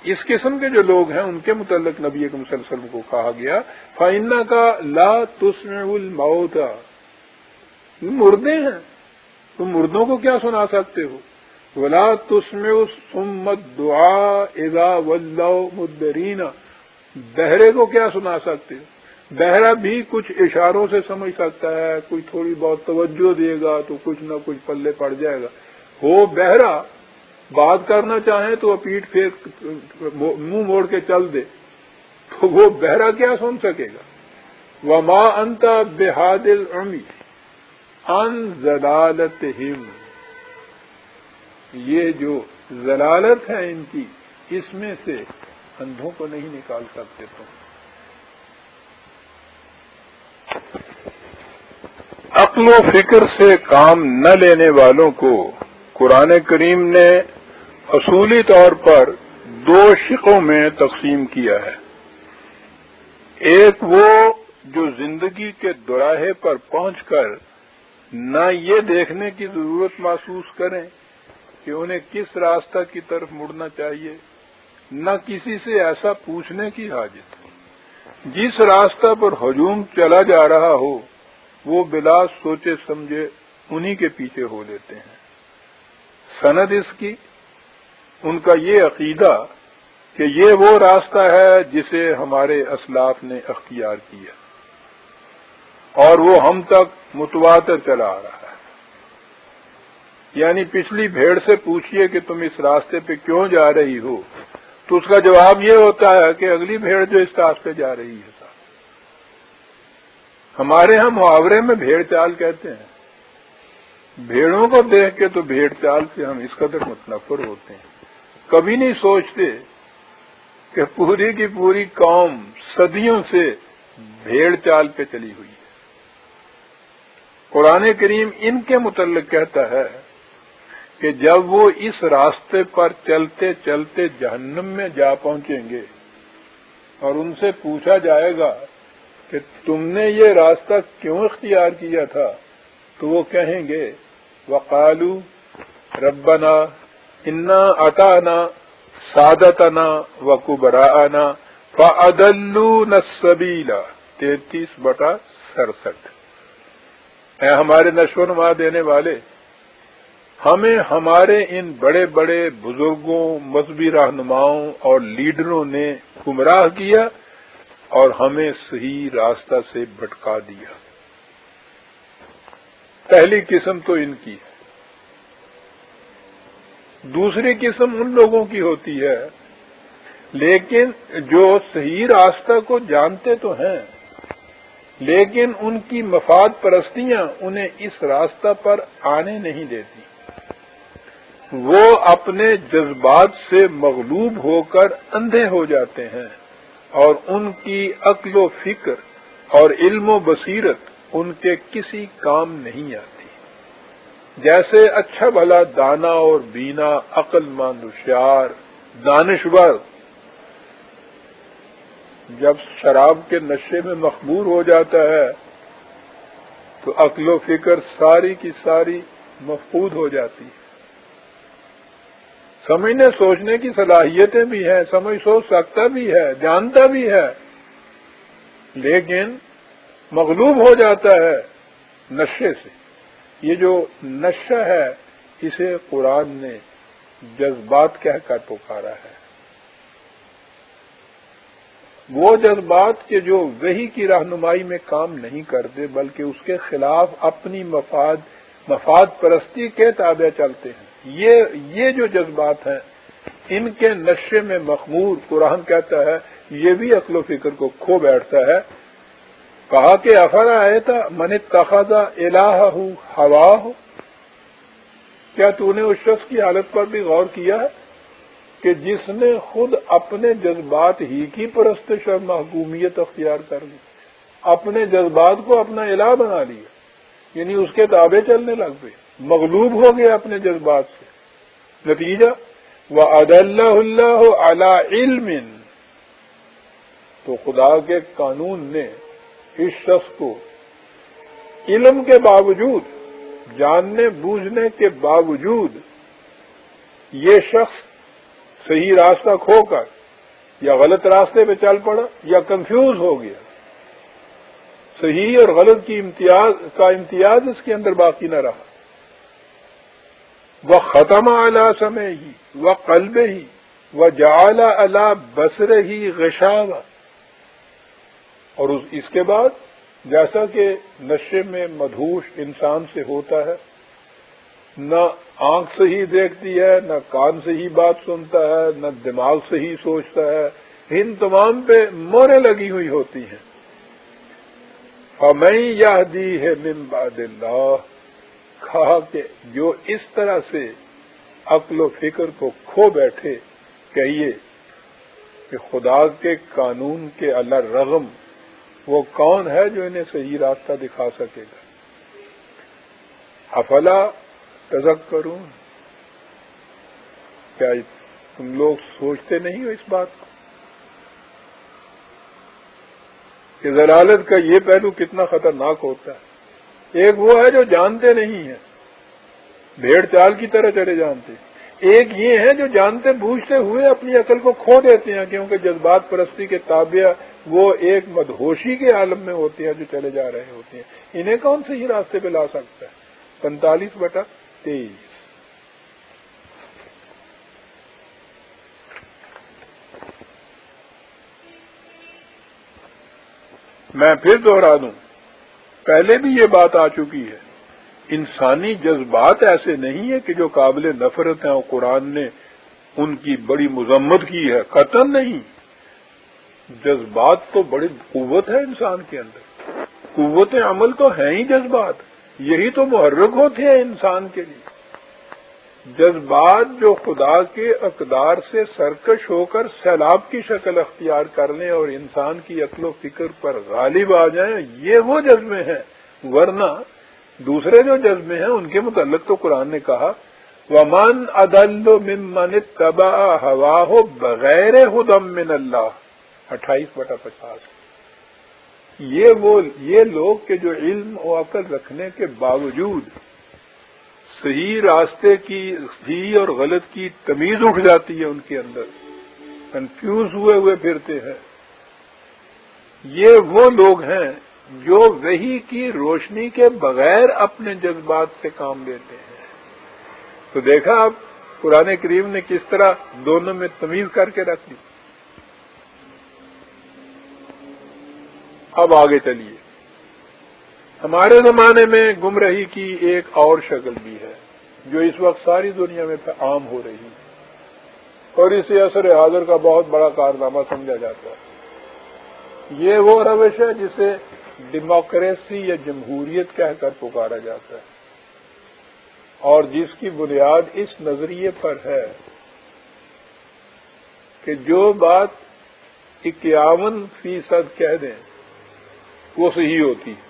[SPEAKER 1] اس قسم کے جو لوگ ہیں ان کے متعلق نبی اکرم صلی اللہ علیہ وسلم کو کہا گیا فَإِنَّكَ لَا تُسْمِعُ الْمَوْتَى، مردے ہیں، تم مردوں کو کیا سنا سکتے ہو؟ ولا تسمع الصم الدعاء اذا ولوا مدبرین، بہرے کو کیا سنا سکتے ہو؟ بہرا بھی کچھ اشاروں سے سمجھ سکتا ہے، کوئی تھوڑی بہت توجہ دے گا تو کچھ نہ کچھ پلے پڑ جائے گا۔ وہ بہرا بات کرنا چاہیں تو وہ پیٹ پھیر منہ موڑ کے چل دے، تو وہ بہرا کیا سن سکے گا؟ وما انت بہاد العمی عن ضلالتہم، یہ جو ضلالت ہے ان کی، اس میں سے اندھوں کو نہیں نکال سکتے تم۔ عقل و فکر سے کام نہ لینے والوں کو قرآن کریم نے اصولی طور پر دو شقوں میں تقسیم کیا ہے۔ ایک وہ جو زندگی کے دوراہے پر پہنچ کر نہ یہ دیکھنے کی ضرورت محسوس کریں کہ انہیں کس راستہ کی طرف مڑنا چاہیے، نہ کسی سے ایسا پوچھنے کی حاجت، جس راستہ پر ہجوم چلا جا رہا ہو وہ بلا سوچے سمجھے انہی کے پیچھے ہو لیتے ہیں۔ سند اس کی ان کا یہ عقیدہ کہ یہ وہ راستہ ہے جسے ہمارے اسلاف نے اختیار کیا اور وہ ہم تک متواتر چلا آ رہا ہے۔ یعنی پچھلی بھیڑ سے پوچھئے کہ تم اس راستے پہ کیوں جا رہی ہو، تو اس کا جواب یہ ہوتا ہے کہ اگلی بھیڑ جو اس راستے جا رہی ہے۔ ہمارے ہاں محاورے میں بھیڑ چال کہتے ہیں۔ بھیڑوں کو دیکھ کے تو بھیڑ چال سے ہم اس قدر متنفر ہوتے ہیں، کبھی نہیں سوچتے کہ پوری کی پوری قوم صدیوں سے بھیڑ چال پہ چلی ہوئی ہے۔ قرآن کریم ان کے متعلق کہتا ہے کہ جب وہ اس راستے پر چلتے چلتے جہنم میں جا پہنچیں گے اور ان سے پوچھا جائے گا کہ تم نے یہ راستہ کیوں اختیار کیا تھا، تو وہ کہیں گے وَقَالُوا رَبَّنَا إِنَّا أَطَعْنَا سَادَتَنَا وَكُبَرَاءَنَا فَأَضَلُّونَا السَّبِيلَ 33/67۔ اے ہمارے نشو و نما دینے والے، ہمیں ہمارے ان بڑے بڑے بزرگوں، مذہبی رہنماؤں اور لیڈروں نے گمراہ کیا اور ہمیں صحیح راستہ سے بھٹکا دیا۔ پہلی قسم تو ان کی ہے۔ دوسری قسم ان لوگوں کی ہوتی ہے لیکن جو صحیح راستہ کو جانتے تو ہیں، لیکن ان کی مفاد پرستیاں انہیں اس راستہ پر آنے نہیں دیتی۔ وہ اپنے جذبات سے مغلوب ہو کر اندھے ہو جاتے ہیں اور ان کی عقل و فکر اور علم و بصیرت ان کے کسی کام نہیں آتی۔ جیسے اچھا بھلا دانا اور بینا، عقل مند، ہوشیار، دانشور جب شراب کے نشے میں مخمور ہو جاتا ہے تو عقل و فکر ساری کی ساری مفقود ہو جاتی ہے۔ سمجھنے سوچنے کی صلاحیتیں بھی ہیں، سوچ سکتا بھی ہے، جانتا بھی ہے، لیکن مغلوب ہو جاتا ہے نشے سے۔ یہ جو نشہ ہے اسے قرآن نے جذبات کہہ کر پکارا ہے۔ وہ جذبات کے جو وحی کی رہنمائی میں کام نہیں کرتے بلکہ اس کے خلاف اپنی مفاد پرستی کے تابع چلتے ہیں، یہ جو جذبات ہیں ان کے نشے میں مخمور قرآن کہتا ہے یہ بھی عقل و فکر کو کھو بیٹھتا ہے۔ کہا کہ افرأیت من اتخذ الہہ ہواہ، کیا تو نے اس شخص کی حالت پر بھی غور کیا ہے کہ جس نے خود اپنے جذبات ہی کی پرستش اور محکومیت اختیار کر لی، اپنے جذبات کو اپنا الہ بنا لیا، یعنی اس کے تابع چلنے لگ پئے، مغلوب ہو گئے اپنے جذبات سے۔ نتیجہ وَأَدَلَّهُ اللَّهُ عَلَىٰ عِلْمٍ، تو خدا کے قانون نے اس شخص کو علم کے باوجود، جاننے بوجھنے کے باوجود، یہ شخص صحیح راستہ کھو کر یا غلط راستے پہ چل پڑا یا کنفیوز ہو گیا، صحیح اور غلط کی امتیاز اس کے اندر باقی نہ رہا. وختم علی سمعہ وقلبہ وجعل علی بصرہ غشاوہ. اور اس کے بعد جیسا کہ نشے میں مدہوش انسان سے ہوتا ہے، نہ آنکھ سے ہی دیکھتی ہے، نہ کان سے ہی بات سنتا ہے، نہ دماغ سے ہی سوچتا ہے، ان تمام پہ موریں لگی ہوئی ہوتی ہیں. فَمَن يَهْدِيهِ مِن بَعْدِ اللَّهِ، کہا کہ جو اس طرح سے عقل و فکر کو کھو بیٹھے، کہیے کہ خدا کے قانون کے اللہ رغم وہ کون ہے جو انہیں صحیح راستہ دکھا سکے گا. افلا تذکرون، کیا تم لوگ سوچتے نہیں ہو اس بات کو کہ ضلالت کا یہ پہلو کتنا خطرناک ہوتا ہے. ایک وہ ہے جو جانتے نہیں ہیں، بھیڑ چال کی طرح چلے جانتے. ایک یہ ہے جو جانتے بوجھتے ہوئے اپنی عقل کو کھو دیتے ہیں، کیونکہ جذبات پرستی کے تابع وہ ایک مدہوشی کے عالم میں ہوتے ہیں جو چلے جا رہے ہوتے ہیں. انہیں کون صحیح راستے پہ لا سکتا ہے؟ 45/23. میں پھر دوہرا دوں، پہلے بھی یہ بات آ چکی ہے، انسانی جذبات ایسے نہیں ہیں کہ جو قابل نفرت ہیں اور قرآن نے ان کی بڑی مذمت کی ہے، قطعاً نہیں. جذبات تو بڑی قوت ہے انسان کے اندر، قوت عمل تو ہیں ہی جذبات، یہی تو محرک ہوتے ہیں انسان کے لیے. جذبات جو خدا کے اقدار سے سرکش ہو کر سیلاب کی شکل اختیار کر لیں اور انسان کی عقل و فکر پر غالب آ جائیں، یہ وہ جذبے ہیں. ورنہ دوسرے جو جذبے ہیں ان کے متعلق تو قرآن نے کہا وَمَنْ أَضَلُّ مِمَّنِ اتَّبَعَ هَوَاهُ بِغَيْرِ هُدًى مِّنَ اللَّهِ 28/50. یہ لوگ کہ جو علم و عقل رکھنے کے باوجود صحیح راستے کی صحیح اور غلط کی تمیز اٹھ جاتی ہے ان کے اندر، کنفیوز ہوئے پھرتے ہیں. یہ وہ لوگ ہیں جو وحی کی روشنی کے بغیر اپنے جذبات سے کام لیتے ہیں. تو دیکھا اب قرآن کریم نے کس طرح دونوں میں تمیز کر کے رکھ دی. اب آگے چلیے. ہمارے زمانے میں گمراہی کی ایک اور شکل بھی ہے جو اس وقت ساری دنیا میں عام ہو رہی ہے اور اسے عصر حاضر کا بہت بڑا کارنامہ سمجھا جاتا ہے. یہ وہ روش ہے جسے ڈیموکریسی یا جمہوریت کہہ کر پکارا جاتا ہے اور جس کی بنیاد اس نظریے پر ہے کہ جو بات 51% کہہ دیں وہ صحیح ہوتی ہے.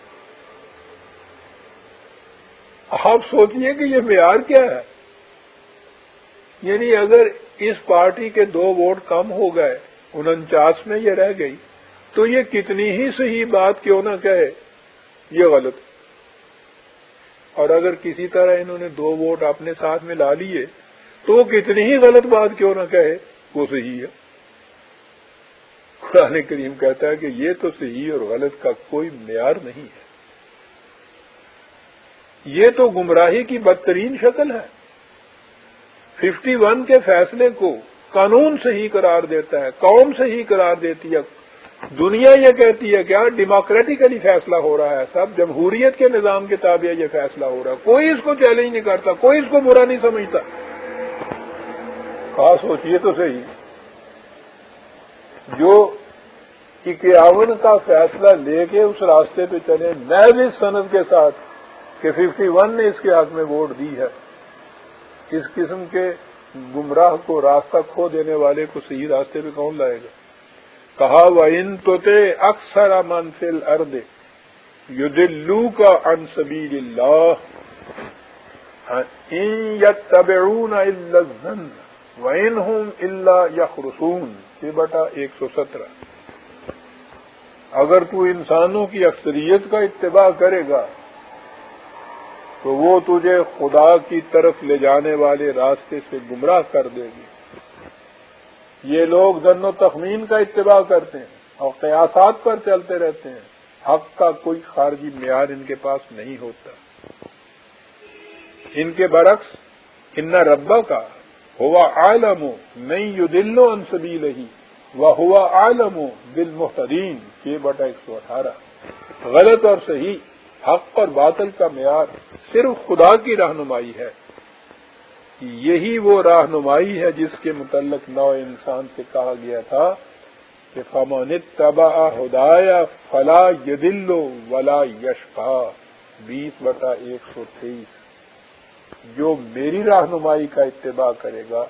[SPEAKER 1] آپ سوچئے کہ یہ معیار کیا ہے؟ یعنی اگر اس پارٹی کے 2 ووٹ کم ہو گئے، 49 میں یہ رہ گئی، تو یہ کتنی ہی صحیح بات کیوں نہ کہے یہ غلط. اور اگر کسی طرح انہوں نے 2 ووٹ اپنے ساتھ میں لا لیے تو وہ کتنی ہی غلط بات کیوں نہ کہے وہ صحیح ہے. قرآن کریم کہتا ہے کہ یہ تو صحیح اور غلط کا کوئی معیار نہیں ہے، یہ تو گمراہی کی بدترین شکل ہے. 51 کے فیصلے کو قانون صحیح قرار دیتا ہے، قوم صحیح قرار دیتی ہے. دنیا یہ کہتی ہے کیا ڈیموکریٹکلی فیصلہ ہو رہا ہے، سب جمہوریت کے نظام کے تابع یہ فیصلہ ہو رہا ہے، کوئی اس کو چیلنج نہیں کرتا، کوئی اس کو برا نہیں سمجھتا. خاص سوچئے تو صحیح، جو 51 کا فیصلہ لے کے اس راستے پہ چلے محض اس سند کے ساتھ کہ 51 نے اس کے حق میں ووٹ دی ہے، اس قسم کے گمراہ کو راستہ کھو دینے والے کو صحیح راستے پہ کون لائے گا؟ کہا وَإِن تُطِعْ أَكْثَرَ مَن فِي الْأَرْضِ يُضِلُّوكَ عَن سَبِيلِ اللَّهِ إِن يَتَّبِعُونَ إِلَّا الظَّنَّ وَإِنْ هُمْ إِلَّا يَخْرُصُونَ 117. اگر تو انسانوں کی اکثریت کا اتباع کرے گا تو وہ تجھے خدا کی طرف لے جانے والے راستے سے گمراہ کر دے گی. یہ لوگ ظن و تخمین کا اتباع کرتے ہیں اور قیاسات پر چلتے رہتے ہیں. حق کا کوئی خارجی معیار ان کے پاس نہیں ہوتا. ان کے برعکس ان ربک ہوا عالم من یضل عن سبیلہ وہو عالم بالمہتدین 6/118. غلط اور صحیح، حق اور باطل کا معیار صرف خدا کی رہنمائی ہے. یہی وہ رہنمائی ہے جس کے متعلق نوع انسان سے کہا گیا تھا کہ فمن اتبع ہدای فلا یضل ولا یشقی 20/123. جو میری رہنمائی کا اتباع کرے گا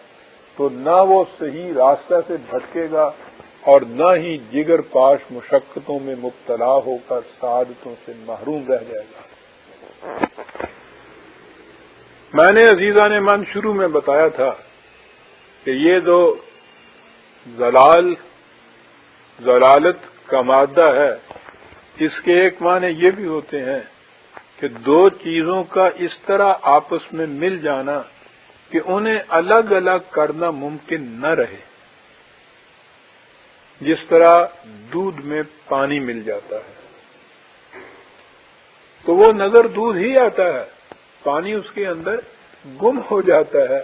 [SPEAKER 1] تو نہ وہ صحیح راستہ سے بھٹکے گا اور نہ ہی جگر پاش مشقتوں میں مبتلا ہو کر سعادتوں سے محروم رہ جائے گا. میں نے عزیزان من شروع میں بتایا تھا کہ یہ دو ضلالت کا مادہ ہے. اس کے ایک معنی یہ بھی ہوتے ہیں کہ دو چیزوں کا اس طرح آپس میں مل جانا کہ انہیں الگ الگ کرنا ممکن نہ رہے. جس طرح دودھ میں پانی مل جاتا ہے تو وہ نظر دودھ ہی آتا ہے، پانی اس کے اندر گم ہو جاتا ہے،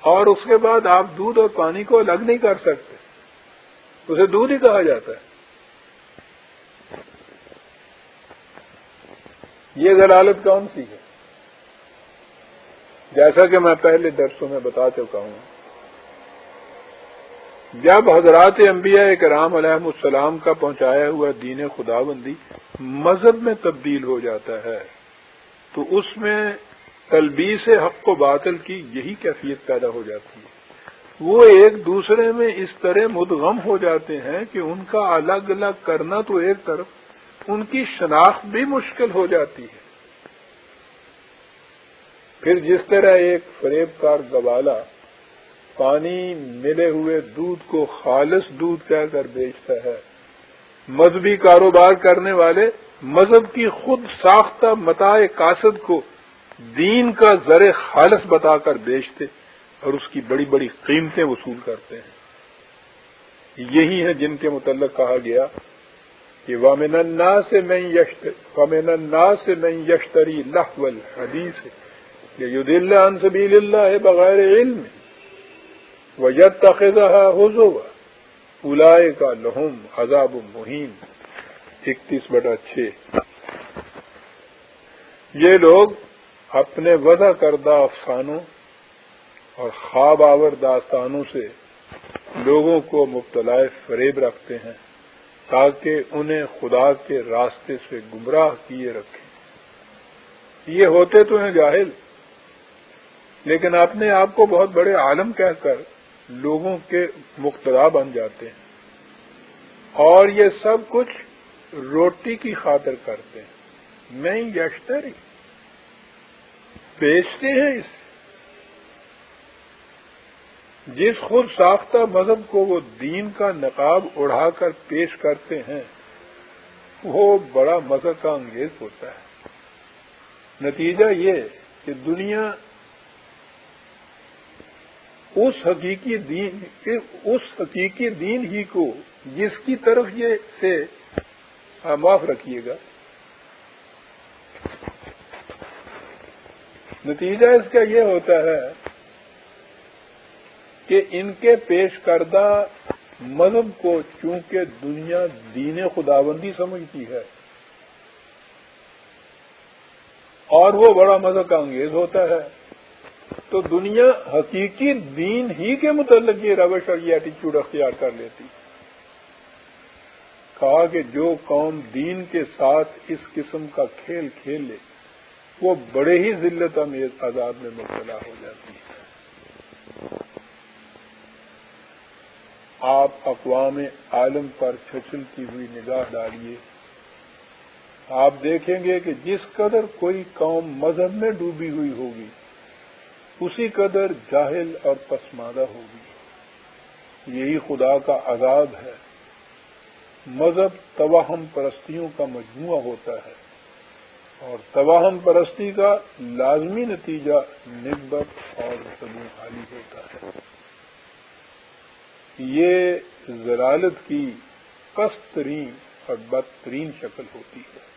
[SPEAKER 1] اور اس کے بعد آپ دودھ اور پانی کو الگ نہیں کر سکتے، اسے دودھ ہی کہا جاتا ہے. یہ ضلالت کون سی ہے؟ جیسا کہ میں پہلے درسوں میں بتا چکا ہوں، جب حضرات انبیاء کرام علیہ السلام کا پہنچایا ہوا دین خداوندی مذہب میں تبدیل ہو جاتا ہے تو اس میں تلبیس حق و باطل کی یہی کیفیت پیدا ہو جاتی ہے. وہ ایک دوسرے میں اس طرح مدغم ہو جاتے ہیں کہ ان کا الگ الگ کرنا تو ایک طرف، ان کی شناخت بھی مشکل ہو جاتی ہے. پھر جس طرح ایک فریب کار گوالا پانی ملے ہوئے دودھ کو خالص دودھ کہہ کر بیچتا ہے، مذہبی کاروبار کرنے والے مذہب کی خود ساختہ متاع کاسد کو دین کا زر خالص بتا کر بیچتے اور اس کی بڑی بڑی قیمتیں وصول کرتے ہیں. یہی ہیں جن کے متعلق کہا گیا کہ وَمِنَ النَّاسِ مَن يَشْتَرِي لَهْوَ الْحَدِيثِ لِيُضِلَّ عَن سَبِيلِ اللَّهِ بِغَيْرِ عِلْمٍ وَيَتَّخِذَهَا هُزُوًا أُولَٰئِكَ لَهُمْ عَذَابٌ مُّهِينٌ 31/6. یہ لوگ اپنے وضع کردہ افسانوں اور خواب آور داستانوں سے لوگوں کو مبتلا فریب رکھتے ہیں تاکہ انہیں خدا کے راستے سے گمراہ کیے رکھیں. یہ ہوتے تو ہیں جاہل، لیکن اپنے آپ کو بہت بڑے عالم کہہ کر لوگوں کے مقتدا بن جاتے ہیں، اور یہ سب کچھ روٹی کی خاطر کرتے ہیں. میں یشتری بیچتے ہیں اس جس خود ساختہ مذہب کو وہ دین کا نقاب اڑا کر پیش کرتے ہیں وہ بڑا مذہب کا انگیز ہوتا ہے. نتیجہ یہ کہ دنیا اس حقیقی دین ہی کو جس کی طرف یہ سے معاف رکھیے گا، نتیجہ اس کا یہ ہوتا ہے کہ ان کے پیش کردہ مذہب کو چونکہ دنیا دین خداوندی سمجھتی ہے اور وہ بڑا مذہب کا انگیز ہوتا ہے، تو دنیا حقیقی دین ہی کے متعلق یہ روش اور یہ ایٹیچیوڈ اختیار کر لیتی. کہا کہ جو قوم دین کے ساتھ اس قسم کا کھیل کھیل لے وہ بڑے ہی ذلت امیز عذاب میں مبتلا ہو جاتی ہے. آپ اقوام عالم پر چھچلتی ہوئی نگاہ ڈالیے، آپ دیکھیں گے کہ جس قدر کوئی قوم مذہب میں ڈوبی ہوئی ہوگی اسی قدر جاہل اور پسماندہ ہوگی. یہی خدا کا عذاب ہے. مذہب توہم پرستیوں کا مجموعہ ہوتا ہے اور توہم پرستی کا لازمی نتیجہ نسبت اور سبو حالی ہوتا ہے. یہ ضلالت کی پست ترین اور بدترین شکل ہوتی ہے۔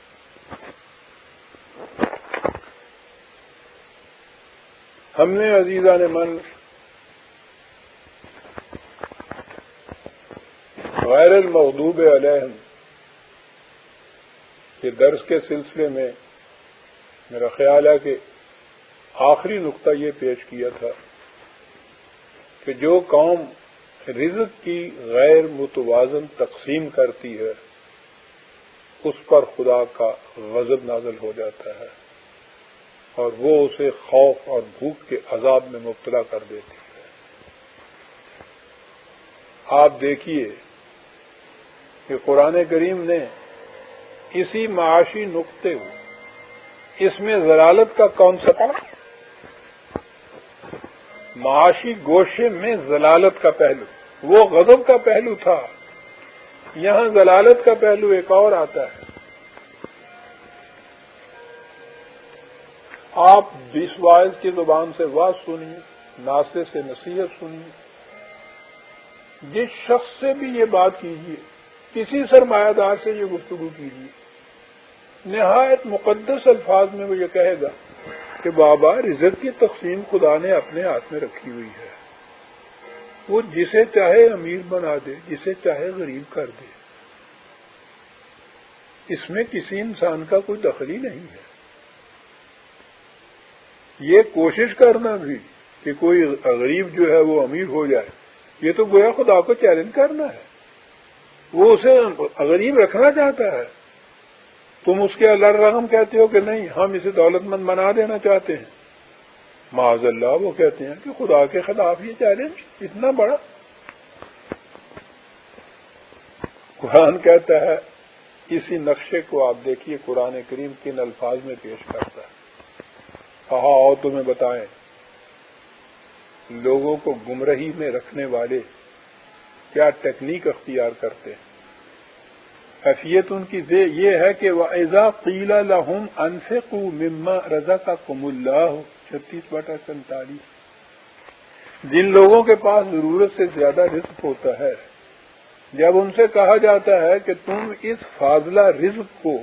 [SPEAKER 1] ہم نے عزیزان من غیر المغضوب علیہم کے درس کے سلسلے میں میرا خیال ہے کہ آخری نقطہ یہ پیش کیا تھا کہ جو قوم رزق کی غیر متوازن تقسیم کرتی ہے اس پر خدا کا غضب نازل ہو جاتا ہے اور وہ اسے خوف اور بھوک کے عذاب میں مبتلا کر دیتی ہے۔ آپ دیکھیے کہ قرآن کریم نے اسی معاشی نقطے اس میں ضلالت کا کون سا تھا؟ معاشی گوشے میں ضلالت کا پہلو، وہ غضب کا پہلو تھا، یہاں ضلالت کا پہلو ایک اور آتا ہے۔ آپ 20 واعظ کی زبان سے واعظ سنیے، ناصح سے نصیحت سنیے، جس شخص سے بھی یہ بات کیجیے، کسی سرمایہ دار سے یہ گفتگو کیجیے، نہایت مقدس الفاظ میں وہ یہ کہے گا کہ بابا رزق کی تقسیم خدا نے اپنے ہاتھ میں رکھی ہوئی ہے، وہ جسے چاہے امیر بنا دے، جسے چاہے غریب کر دے، اس میں کسی انسان کا کوئی دخل ہی نہیں ہے۔ یہ کوشش کرنا بھی کہ کوئی غریب جو ہے وہ امیر ہو جائے، یہ تو گویا خدا کو چیلنج کرنا ہے، وہ اسے غریب رکھنا چاہتا ہے، تم اس کے اللہ رحم کہتے ہو کہ نہیں ہم اسے دولت مند بنا دینا چاہتے ہیں۔ معاذ اللہ وہ کہتے ہیں کہ خدا کے خلاف یہ چیلنج اتنا بڑا۔ قرآن کہتا ہے، اسی نقشے کو آپ دیکھیے قرآن کریم کن الفاظ میں پیش کرتا ہے۔ کہا اور تمہیں بتائیں لوگوں کو گمراہی میں رکھنے والے کیا ٹیکنیک اختیار کرتے ہیں۔ کیفیت ان کی یہ ہے کہ وَإِذَا قِيلَ لَهُمْ أَنفِقُوا مِمَّا رَزَقَكُمُ اللَّهُ 36/47، جن لوگوں کے پاس ضرورت سے زیادہ رزق ہوتا ہے، جب ان سے کہا جاتا ہے کہ تم اس فاضلہ رزق کو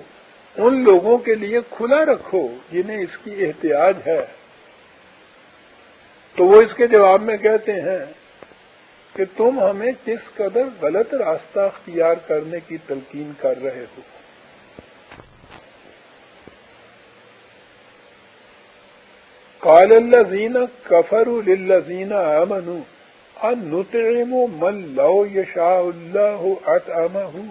[SPEAKER 1] ان لوگوں کے لیے کھلا رکھو جنہیں اس کی احتیاج ہے، تو وہ اس کے جواب میں کہتے ہیں کہ تم ہمیں کس قدر غلط راستہ اختیار کرنے کی تلقین کر رہے ہو۔ قال الذین کفروا للذین آمنوا ان نطعم من لو یشاء اللہ اطعمہ،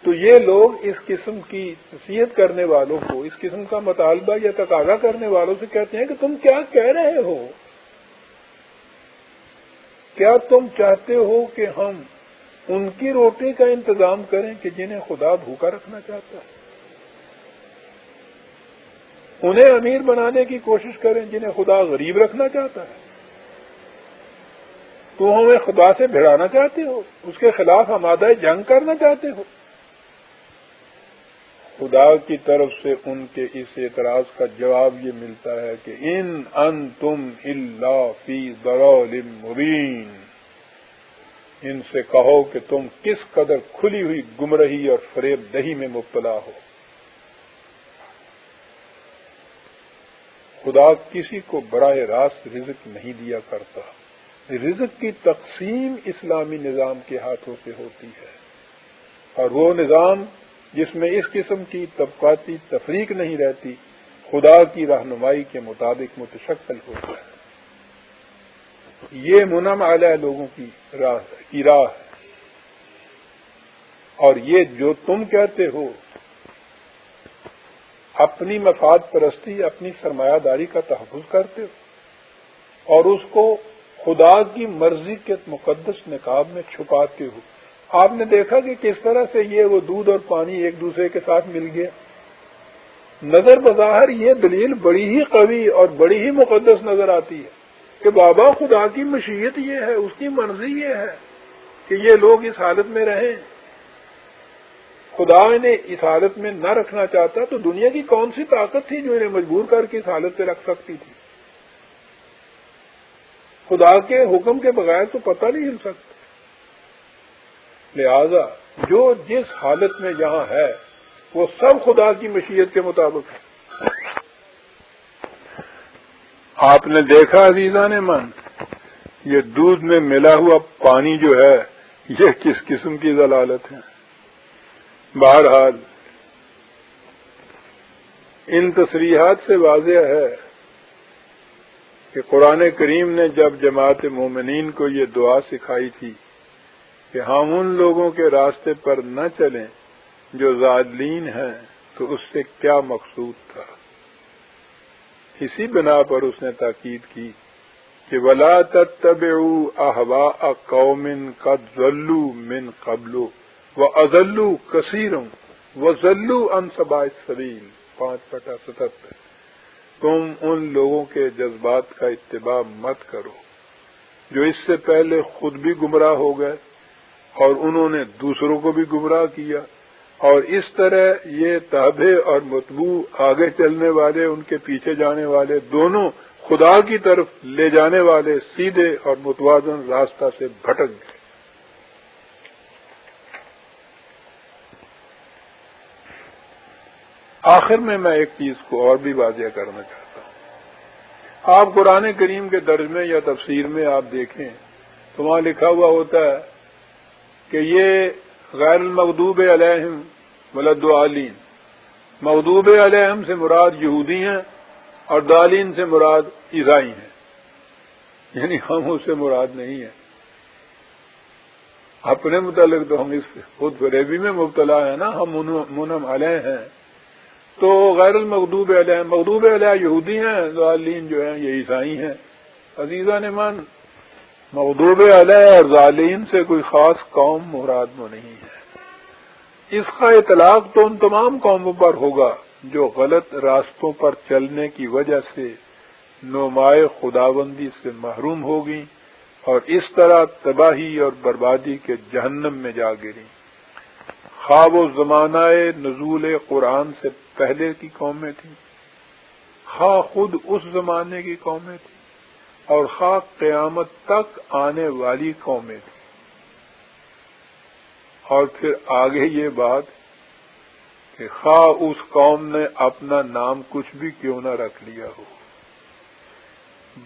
[SPEAKER 1] تو یہ لوگ اس قسم کی نصیحت کرنے والوں کو، اس قسم کا مطالبہ یا تقاضا کرنے والوں سے کہتے ہیں کہ تم کیا کہہ رہے ہو؟ کیا تم چاہتے ہو کہ ہم ان کی روٹی کا انتظام کریں کہ جنہیں خدا بھوکا رکھنا چاہتا ہے؟ انہیں امیر بنانے کی کوشش کریں جنہیں خدا غریب رکھنا چاہتا ہے؟ تو ہمیں خدا سے بھڑانا چاہتے ہو، اس کے خلاف آمادہ جنگ کرنا چاہتے ہو؟ خدا کی طرف سے ان کے اس اعتراض کا جواب یہ ملتا ہے کہ ان انتم الا فی ضلال مبین، ان سے کہو کہ تم کس قدر کھلی ہوئی گمراہی اور فریب دہی میں مبتلا ہو۔ خدا کسی کو براہ راست رزق نہیں دیا کرتا، رزق کی تقسیم اسلامی نظام کے ہاتھوں سے ہوتی ہے، اور وہ نظام جس میں اس قسم کی طبقاتی تفریق نہیں رہتی، خدا کی رہنمائی کے مطابق متشکل ہوتا ہے۔ یہ منعم علیہ لوگوں کی راہ ہے، اور یہ جو تم کہتے ہو اپنی مفاد پرستی، اپنی سرمایہ داری کا تحفظ کرتے ہو اور اس کو خدا کی مرضی کے مقدس نقاب میں چھپاتے ہو۔ آپ نے دیکھا کہ کس طرح سے یہ وہ دودھ اور پانی ایک دوسرے کے ساتھ مل گیا۔ نظر بظاہر یہ دلیل بڑی ہی قوی اور بڑی ہی مقدس نظر آتی ہے کہ بابا خدا کی مشیت یہ ہے، اس کی مرضی یہ ہے کہ یہ لوگ اس حالت میں رہیں۔ خدا انہیں اس حالت میں نہ رکھنا چاہتا تو دنیا کی کون سی طاقت تھی جو انہیں مجبور کر کے اس حالت پہ رکھ سکتی تھی؟ خدا کے حکم کے بغیر تو پتہ نہیں ہل سکتا۔ لہذا جو جس حالت میں یہاں ہے وہ سب خدا کی مشیت کے مطابق ہے۔ آپ نے دیکھا عزیزان من، یہ دودھ میں ملا ہوا پانی جو ہے یہ کس قسم کی ضلالت ہے۔ بہرحال ان تصریحات سے واضح ہے کہ قرآن کریم نے جب جماعت مومنین کو یہ دعا سکھائی تھی کہ ہم ان لوگوں کے راستے پر نہ چلیں جو ضالین ہیں، تو اس سے کیا مقصود تھا؟ اسی بنا پر اس نے تاکید کی کہ وَلَا تَتَّبِعُوا أَهْوَاءَ قَوْمٍ قَدْ ضَلُّوا مِنْ قَبْلُ وَأَضَلُّوا كَثِيرًا وَضَلُّوا عَنْ سَوَاءِ السَّبِيلِ 5/77۔ تم ان لوگوں کے جذبات کا اتباع مت کرو جو اس سے پہلے خود بھی گمراہ ہو گئے اور انہوں نے دوسروں کو بھی گمراہ کیا، اور اس طرح یہ تابع اور متبوع آگے چلنے والے ان کے پیچھے جانے والے دونوں خدا کی طرف لے جانے والے سیدھے اور متوازن راستہ سے بھٹک گئے۔ آخر میں ایک چیز کو اور بھی واضح کرنا چاہتا ہوں۔ آپ قرآن کریم کے ترجمے یا تفسیر میں آپ دیکھیں تو وہاں لکھا ہوا ہوتا ہے کہ یہ غیر المغضوب علیہم ولا الضالین، مغضوب علیہم سے مراد یہودی ہیں اور ضالین سے مراد عیسائی ہیں، یعنی ہم اس سے مراد نہیں ہیں۔ اپنے متعلق تو ہم اس خود فریبی میں مبتلا ہیں نا، ہم منعم علیہ ہیں۔ تو غیر المغضوب علیہم، مغضوب علیہ یہودی ہیں، ضالین جو ہیں یہ عیسائی ہیں۔ عزیزان من، مغضوب علیہ اور ضالین سے کوئی خاص قوم مراد نہیں ہے۔ اس کا اطلاق تو ان تمام قوموں پر ہوگا جو غلط راستوں پر چلنے کی وجہ سے نمائے خداوندی سے محروم ہوگی اور اس طرح تباہی اور بربادی کے جہنم میں جا گریں، خواہ وہ زمانہ نزول قرآن سے پہلے کی قومیں تھیں، خواہ خود اس زمانے کی قومیں تھیں، اور خواہ قیامت تک آنے والی قومیں تھیں۔ اور پھر آگے یہ بات کہ خواہ اس قوم نے اپنا نام کچھ بھی کیوں نہ رکھ لیا ہو،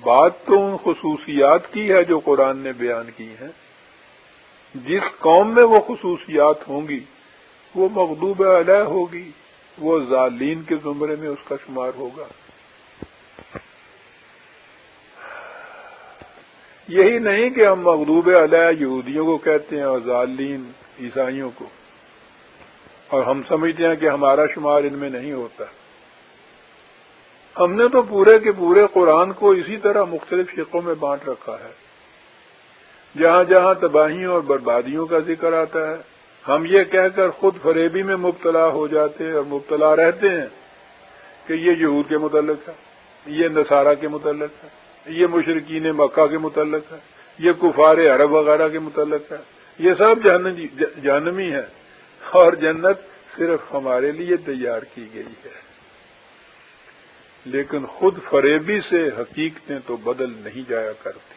[SPEAKER 1] بات تو ان خصوصیات کی ہے جو قرآن نے بیان کی ہیں۔ جس قوم میں وہ خصوصیات ہوں گی وہ مغضوب علیہ ہوگی، وہ ضالین کے زمرے میں اس کا شمار ہوگا۔ یہی نہیں کہ ہم مغضوب علیہ یہودیوں کو کہتے ہیں اور ضالین عیسائیوں کو، اور ہم سمجھتے ہیں کہ ہمارا شمار ان میں نہیں ہوتا۔ ہم نے تو پورے کے پورے قرآن کو اسی طرح مختلف شقوں میں بانٹ رکھا ہے۔ جہاں جہاں تباہیوں اور بربادیوں کا ذکر آتا ہے، ہم یہ کہہ کر خود فریبی میں مبتلا ہو جاتے اور مبتلا رہتے ہیں کہ یہ یہود کے متعلق ہے، یہ نصارہ کے متعلق ہے، یہ مشرکین مکہ کے متعلق ہے، یہ کفار عرب وغیرہ کے متعلق ہے، یہ سب جہنمی ہے اور جنت صرف ہمارے لیے تیار کی گئی ہے۔ لیکن خود فریبی سے حقیقتیں تو بدل نہیں جایا کرتی۔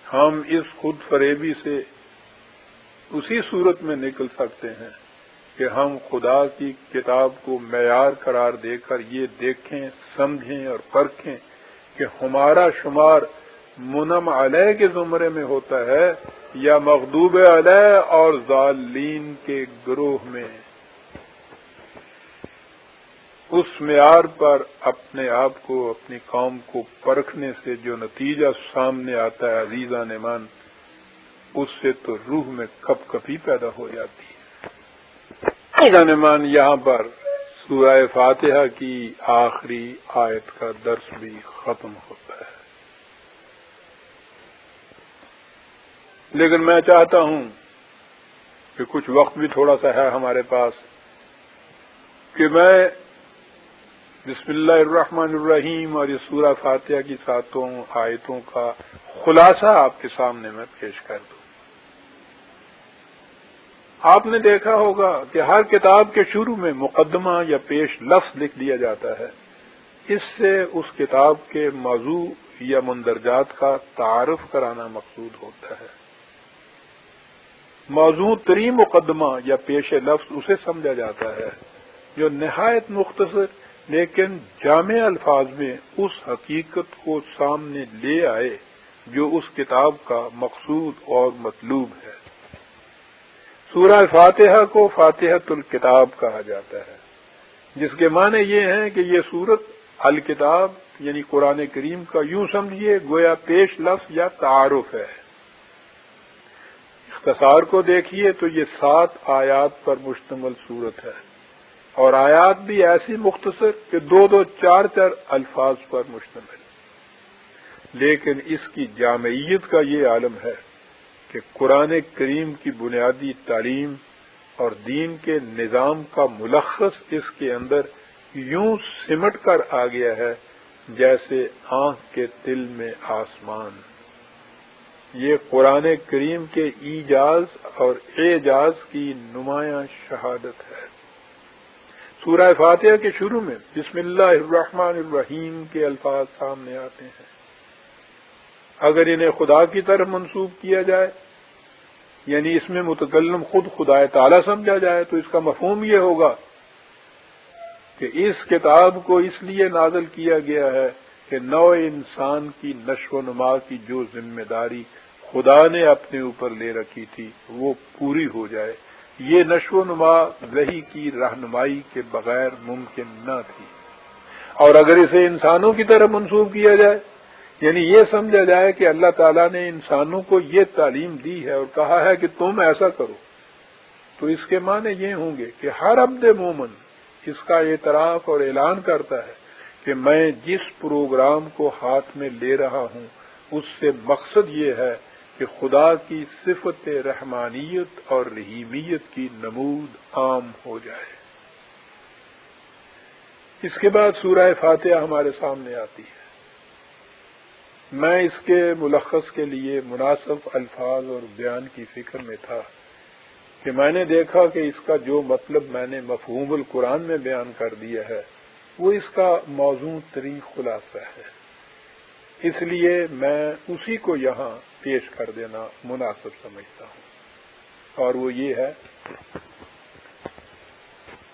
[SPEAKER 1] ہم اس خود فریبی سے اسی صورت میں نکل سکتے ہیں کہ ہم خدا کی کتاب کو معیار قرار دے کر یہ دیکھیں، سمجھیں اور پرکھیں کہ ہمارا شمار منعم علیہ کے زمرے میں ہوتا ہے یا مغضوب علیہ اور ضالین کے گروہ میں۔ اس معیار پر اپنے آپ کو، اپنی قوم کو پرکھنے سے جو نتیجہ سامنے آتا ہے عزیزان من، اس سے تو روح میں کپ کپی پیدا ہو جاتی ہے۔ عزیزان من، یہاں پر سورہ فاتحہ کی آخری آیت کا درس بھی ختم ہوتا ہے، لیکن میں چاہتا ہوں کہ کچھ وقت بھی تھوڑا سا ہے ہمارے پاس کہ میں بسم اللہ الرحمن الرحیم اور یہ سورہ فاتحہ کی 7 آیتوں کا خلاصہ آپ کے سامنے میں پیش کر دوں۔ آپ نے دیکھا ہوگا کہ ہر کتاب کے شروع میں مقدمہ یا پیش لفظ لکھ دیا جاتا ہے، اس سے اس کتاب کے موضوع یا مندرجات کا تعارف کرانا مقصود ہوتا ہے۔ موضوع ترین مقدمہ یا پیش لفظ اسے سمجھا جاتا ہے جو نہایت مختصر لیکن جامع الفاظ میں اس حقیقت کو سامنے لے آئے جو اس کتاب کا مقصود اور مطلوب ہے۔ سورہ فاتحہ کو فاتحۃ الکتاب کہا جاتا ہے، جس کے معنی یہ ہیں کہ یہ سورت الکتاب یعنی قرآن کریم کا یوں سمجھیے گویا پیش لفظ یا تعارف ہے۔ اختصار کو دیکھیے تو یہ 7 آیات پر مشتمل صورت ہے، اور آیات بھی ایسی مختصر کہ 2 4 الفاظ پر مشتمل، لیکن اس کی جامعیت کا یہ عالم ہے کہ قرآن کریم کی بنیادی تعلیم اور دین کے نظام کا ملخص اس کے اندر یوں سمٹ کر آ گیا ہے جیسے آنکھ کے تل میں آسمان۔ یہ قرآن کریم کے ایجاز اور اعجاز کی نمایاں شہادت ہے۔ سورہ فاتحہ کے شروع میں بسم اللہ الرحمن الرحیم کے الفاظ سامنے آتے ہیں۔ اگر انہیں خدا کی طرف منسوب کیا جائے یعنی اس میں متکلم خود خدا تعالی سمجھا جائے تو اس کا مفہوم یہ ہوگا کہ اس کتاب کو اس لیے نازل کیا گیا ہے کہ نوع انسان کی نشو و نما کی جو ذمہ داری خدا نے اپنے اوپر لے رکھی تھی وہ پوری ہو جائے۔ یہ نشو و نما وحی کی رہنمائی کے بغیر ممکن نہ تھی، اور اگر اسے انسانوں کی طرف منسوب کیا جائے یعنی یہ سمجھا جائے کہ اللہ تعالیٰ نے انسانوں کو یہ تعلیم دی ہے اور کہا ہے کہ تم ایسا کرو، تو اس کے معنی یہ ہوں گے کہ ہر عبد مومن اس کا اعتراف اور اعلان کرتا ہے کہ میں جس پروگرام کو ہاتھ میں لے رہا ہوں اس سے مقصد یہ ہے کہ خدا کی صفت رحمانیت اور رحیمیت کی نمود عام ہو جائے۔ اس کے بعد سورہ فاتحہ ہمارے سامنے آتی ہے۔ میں اس کے ملخص کے لیے مناسب الفاظ اور بیان کی فکر میں تھا کہ میں نے دیکھا کہ اس کا جو مطلب میں نے مفہوم القرآن میں بیان کر دیا ہے وہ اس کا موزوں ترین خلاصہ ہے، اس لیے میں اسی کو یہاں پیش کر دینا مناسب سمجھتا ہوں، اور وہ یہ ہے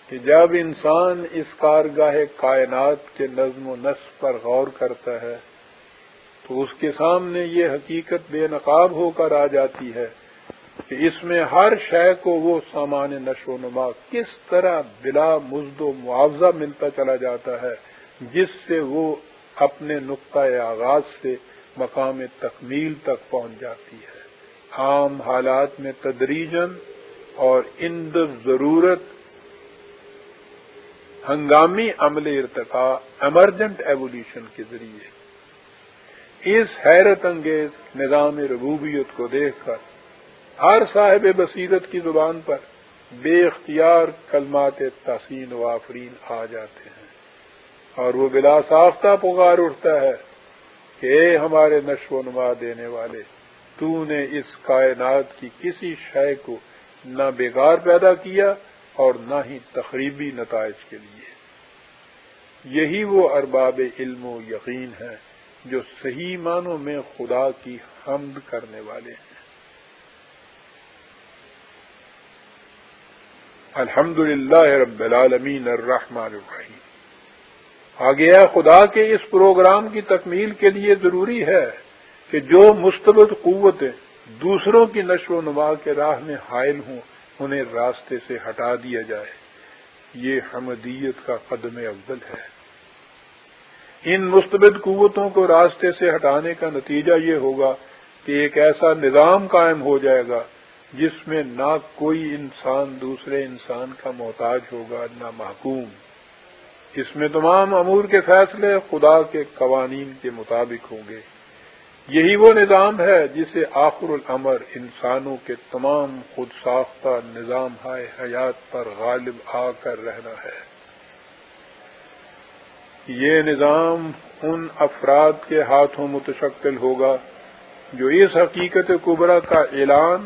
[SPEAKER 1] کہ جب انسان اس کارگاہ کائنات کے نظم و نسق پر غور کرتا ہے تو اس کے سامنے یہ حقیقت بے نقاب ہو کر آ جاتی ہے کہ اس میں ہر شے کو وہ سامان نشو و نما کس طرح بلا مزد و معاوضہ ملتا چلا جاتا ہے جس سے وہ اپنے نقطۂ آغاز سے مقام تکمیل تک پہنچ جاتی ہے، عام حالات میں تدریجاً اور عند ضرورت ہنگامی عمل ارتقاء ایمرجنٹ ایوولوشن کے ذریعے۔ اس حیرت انگیز نظام ربوبیت کو دیکھ کر ہر صاحب بصیرت کی زبان پر بے اختیار کلمات تحسین و آفرین آ جاتے ہیں، اور وہ بلا ساختہ پکار اٹھتا ہے کہ اے ہمارے نشو و نما دینے والے، تو نے اس کائنات کی کسی شے کو نہ بیکار پیدا کیا اور نہ ہی تخریبی نتائج کے لیے۔ یہی وہ ارباب علم و یقین ہیں جو صحیح معنوں میں خدا کی حمد کرنے والے ہیں۔ الحمدللہ رب العالمین الرحمن الرحیم۔ آگے خدا کے اس پروگرام کی تکمیل کے لیے ضروری ہے کہ جو مستبد قوتیں دوسروں کی نشو و نما کے راہ میں حائل ہوں انہیں راستے سے ہٹا دیا جائے۔ یہ حمدیت کا قدم اول ہے۔ ان مستبد قوتوں کو راستے سے ہٹانے کا نتیجہ یہ ہوگا کہ ایک ایسا نظام قائم ہو جائے گا جس میں نہ کوئی انسان دوسرے انسان کا محتاج ہوگا نہ محکوم۔ اس میں تمام امور کے فیصلے خدا کے قوانین کے مطابق ہوں گے۔ یہی وہ نظام ہے جسے آخر الامر انسانوں کے تمام خود ساختہ نظام حیات پر غالب آ کر رہنا ہے۔ یہ نظام ان افراد کے ہاتھوں متشکل ہوگا جو اس حقیقت کبریٰ کا اعلان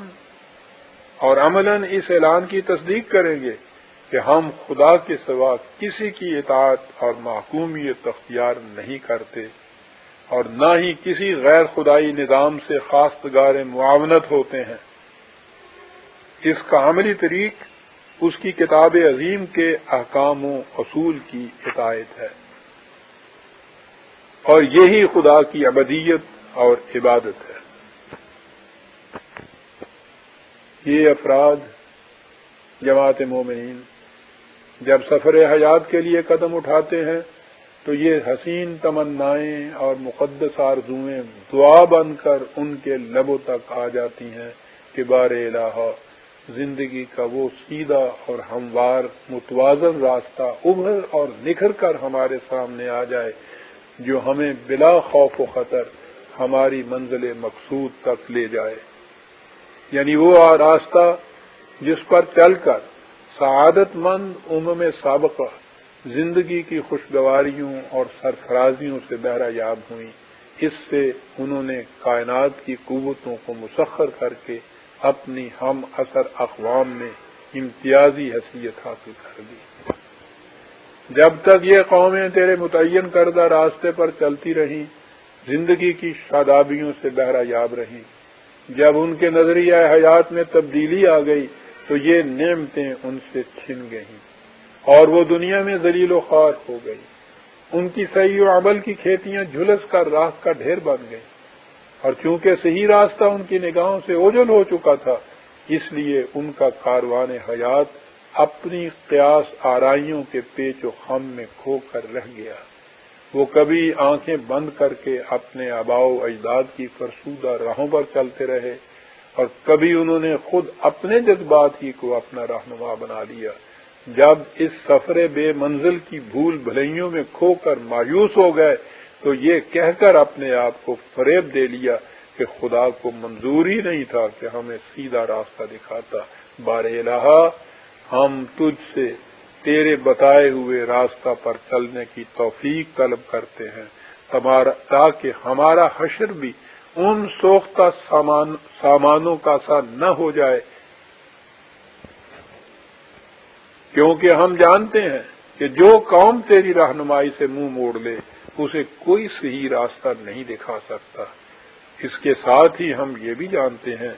[SPEAKER 1] اور عملاً اس اعلان کی تصدیق کریں گے کہ ہم خدا کے سوا کسی کی اطاعت اور محکومیت اختیار نہیں کرتے اور نہ ہی کسی غیر خدائی نظام سے خواستگار معاونت ہوتے ہیں۔ اس کا عملی طریق اس کی کتاب عظیم کے احکام و اصول کی اطاعت ہے، اور یہی خدا کی عبودیت اور عبادت ہے۔ یہ افراد جماعت مومنین جب سفر حیات کے لیے قدم اٹھاتے ہیں تو یہ حسین تمنائیں اور مقدس آرزوئیں دعا بن کر ان کے لبوں تک آ جاتی ہیں کہ بار الہ زندگی کا وہ سیدھا اور ہموار متوازن راستہ ابھر اور نکھر کر ہمارے سامنے آ جائے، جو ہمیں بلا خوف و خطر ہماری منزل مقصود تک لے جائے، یعنی وہ راستہ جس پر چل کر سعادت مند سابقہ زندگی کی خوشگواریوں اور سرفرازیوں سے بہرہ یاب ہوئیں۔ اس سے انہوں نے کائنات کی قوتوں کو مسخر کر کے اپنی ہم اثر اقوام میں امتیازی حیثیت حاصل کر لی۔ جب تک یہ قومیں تیرے متعین کردہ راستے پر چلتی رہیں، زندگی کی شادابیوں سے بہرہ یاب رہیں۔ جب ان کے نظریہ حیات میں تبدیلی آ گئی تو یہ نعمتیں ان سے چھن گئیں اور وہ دنیا میں ذلیل و خوار ہو گئی۔ ان کی صحیح و عمل کی کھیتیاں جھلس کر راکھ کا ڈھیر بن گئیں، اور چونکہ صحیح راستہ ان کی نگاہوں سے اوجھل ہو چکا تھا، اس لیے ان کا کاروان حیات اپنی قیاس آرائیوں کے پیچ و خم میں کھو کر رہ گیا۔ وہ کبھی آنکھیں بند کر کے اپنے آباء و اجداد کی فرسودہ راہوں پر چلتے رہے، اور کبھی انہوں نے خود اپنے جذبات ہی کو اپنا رہنما بنا لیا۔ جب اس سفر بے منزل کی بھول بھلائیوں میں کھو کر مایوس ہو گئے تو یہ کہہ کر اپنے آپ کو فریب دے لیا کہ خدا کو منظور ہی نہیں تھا کہ ہمیں سیدھا راستہ دکھاتا۔ بار الہ، ہم تجھ سے تیرے بتائے ہوئے راستہ پر چلنے کی توفیق طلب کرتے ہیں، تاکہ ہمارا حشر بھی ان سوختہ سامانوں کا سا نہ ہو جائے، کیونکہ ہم جانتے ہیں کہ جو قوم تیری رہنمائی سے منہ موڑ لے اسے کوئی صحیح راستہ نہیں دکھا سکتا۔ اس کے ساتھ ہی ہم یہ بھی جانتے ہیں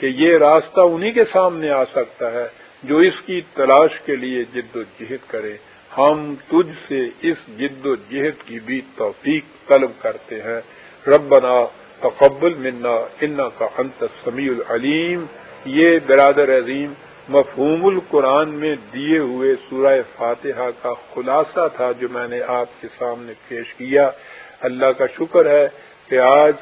[SPEAKER 1] کہ یہ راستہ انہی کے سامنے آ سکتا ہے جو اس کی تلاش کے لیے جد و جہد کرے۔ ہم تجھ سے اس جد و جہد کی بھی توفیق طلب کرتے ہیں۔ ربنا تقبل منا انک انت السمیع العلیم۔ یہ برادر عظیم مفہوم القرآن میں دیے ہوئے سورہ فاتحہ کا خلاصہ تھا جو میں نے آپ کے سامنے پیش کیا۔ اللہ کا شکر ہے کہ آج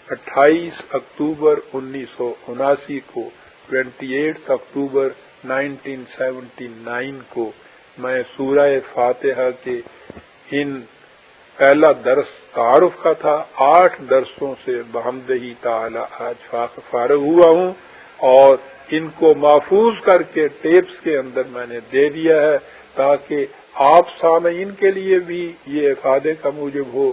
[SPEAKER 1] 28 اکتوبر 1979 کو 28 اکتوبر 1979 کو میں سورہ فاتحہ کے ان پہلا درس تعارف کا تھا، 8 درسوں سے بحمدہ تعالی آج فارغ ہوا ہوں، اور ان کو محفوظ کر کے ٹیپس کے اندر میں نے دے دیا ہے تاکہ آپ سامعین کے لیے بھی یہ افادے کا موجب ہو،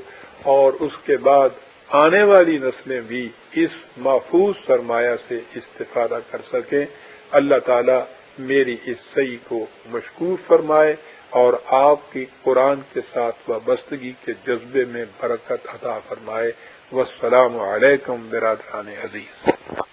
[SPEAKER 1] اور اس کے بعد آنے والی نسلیں بھی اس محفوظ سرمایہ سے استفادہ کر سکیں۔ اللہ تعالی میری اس سعی کو مشکور فرمائے اور آپ کی قرآن کے ساتھ وابستگی کے جذبے میں برکت عطا فرمائے۔ والسلام علیکم برادران عزیز۔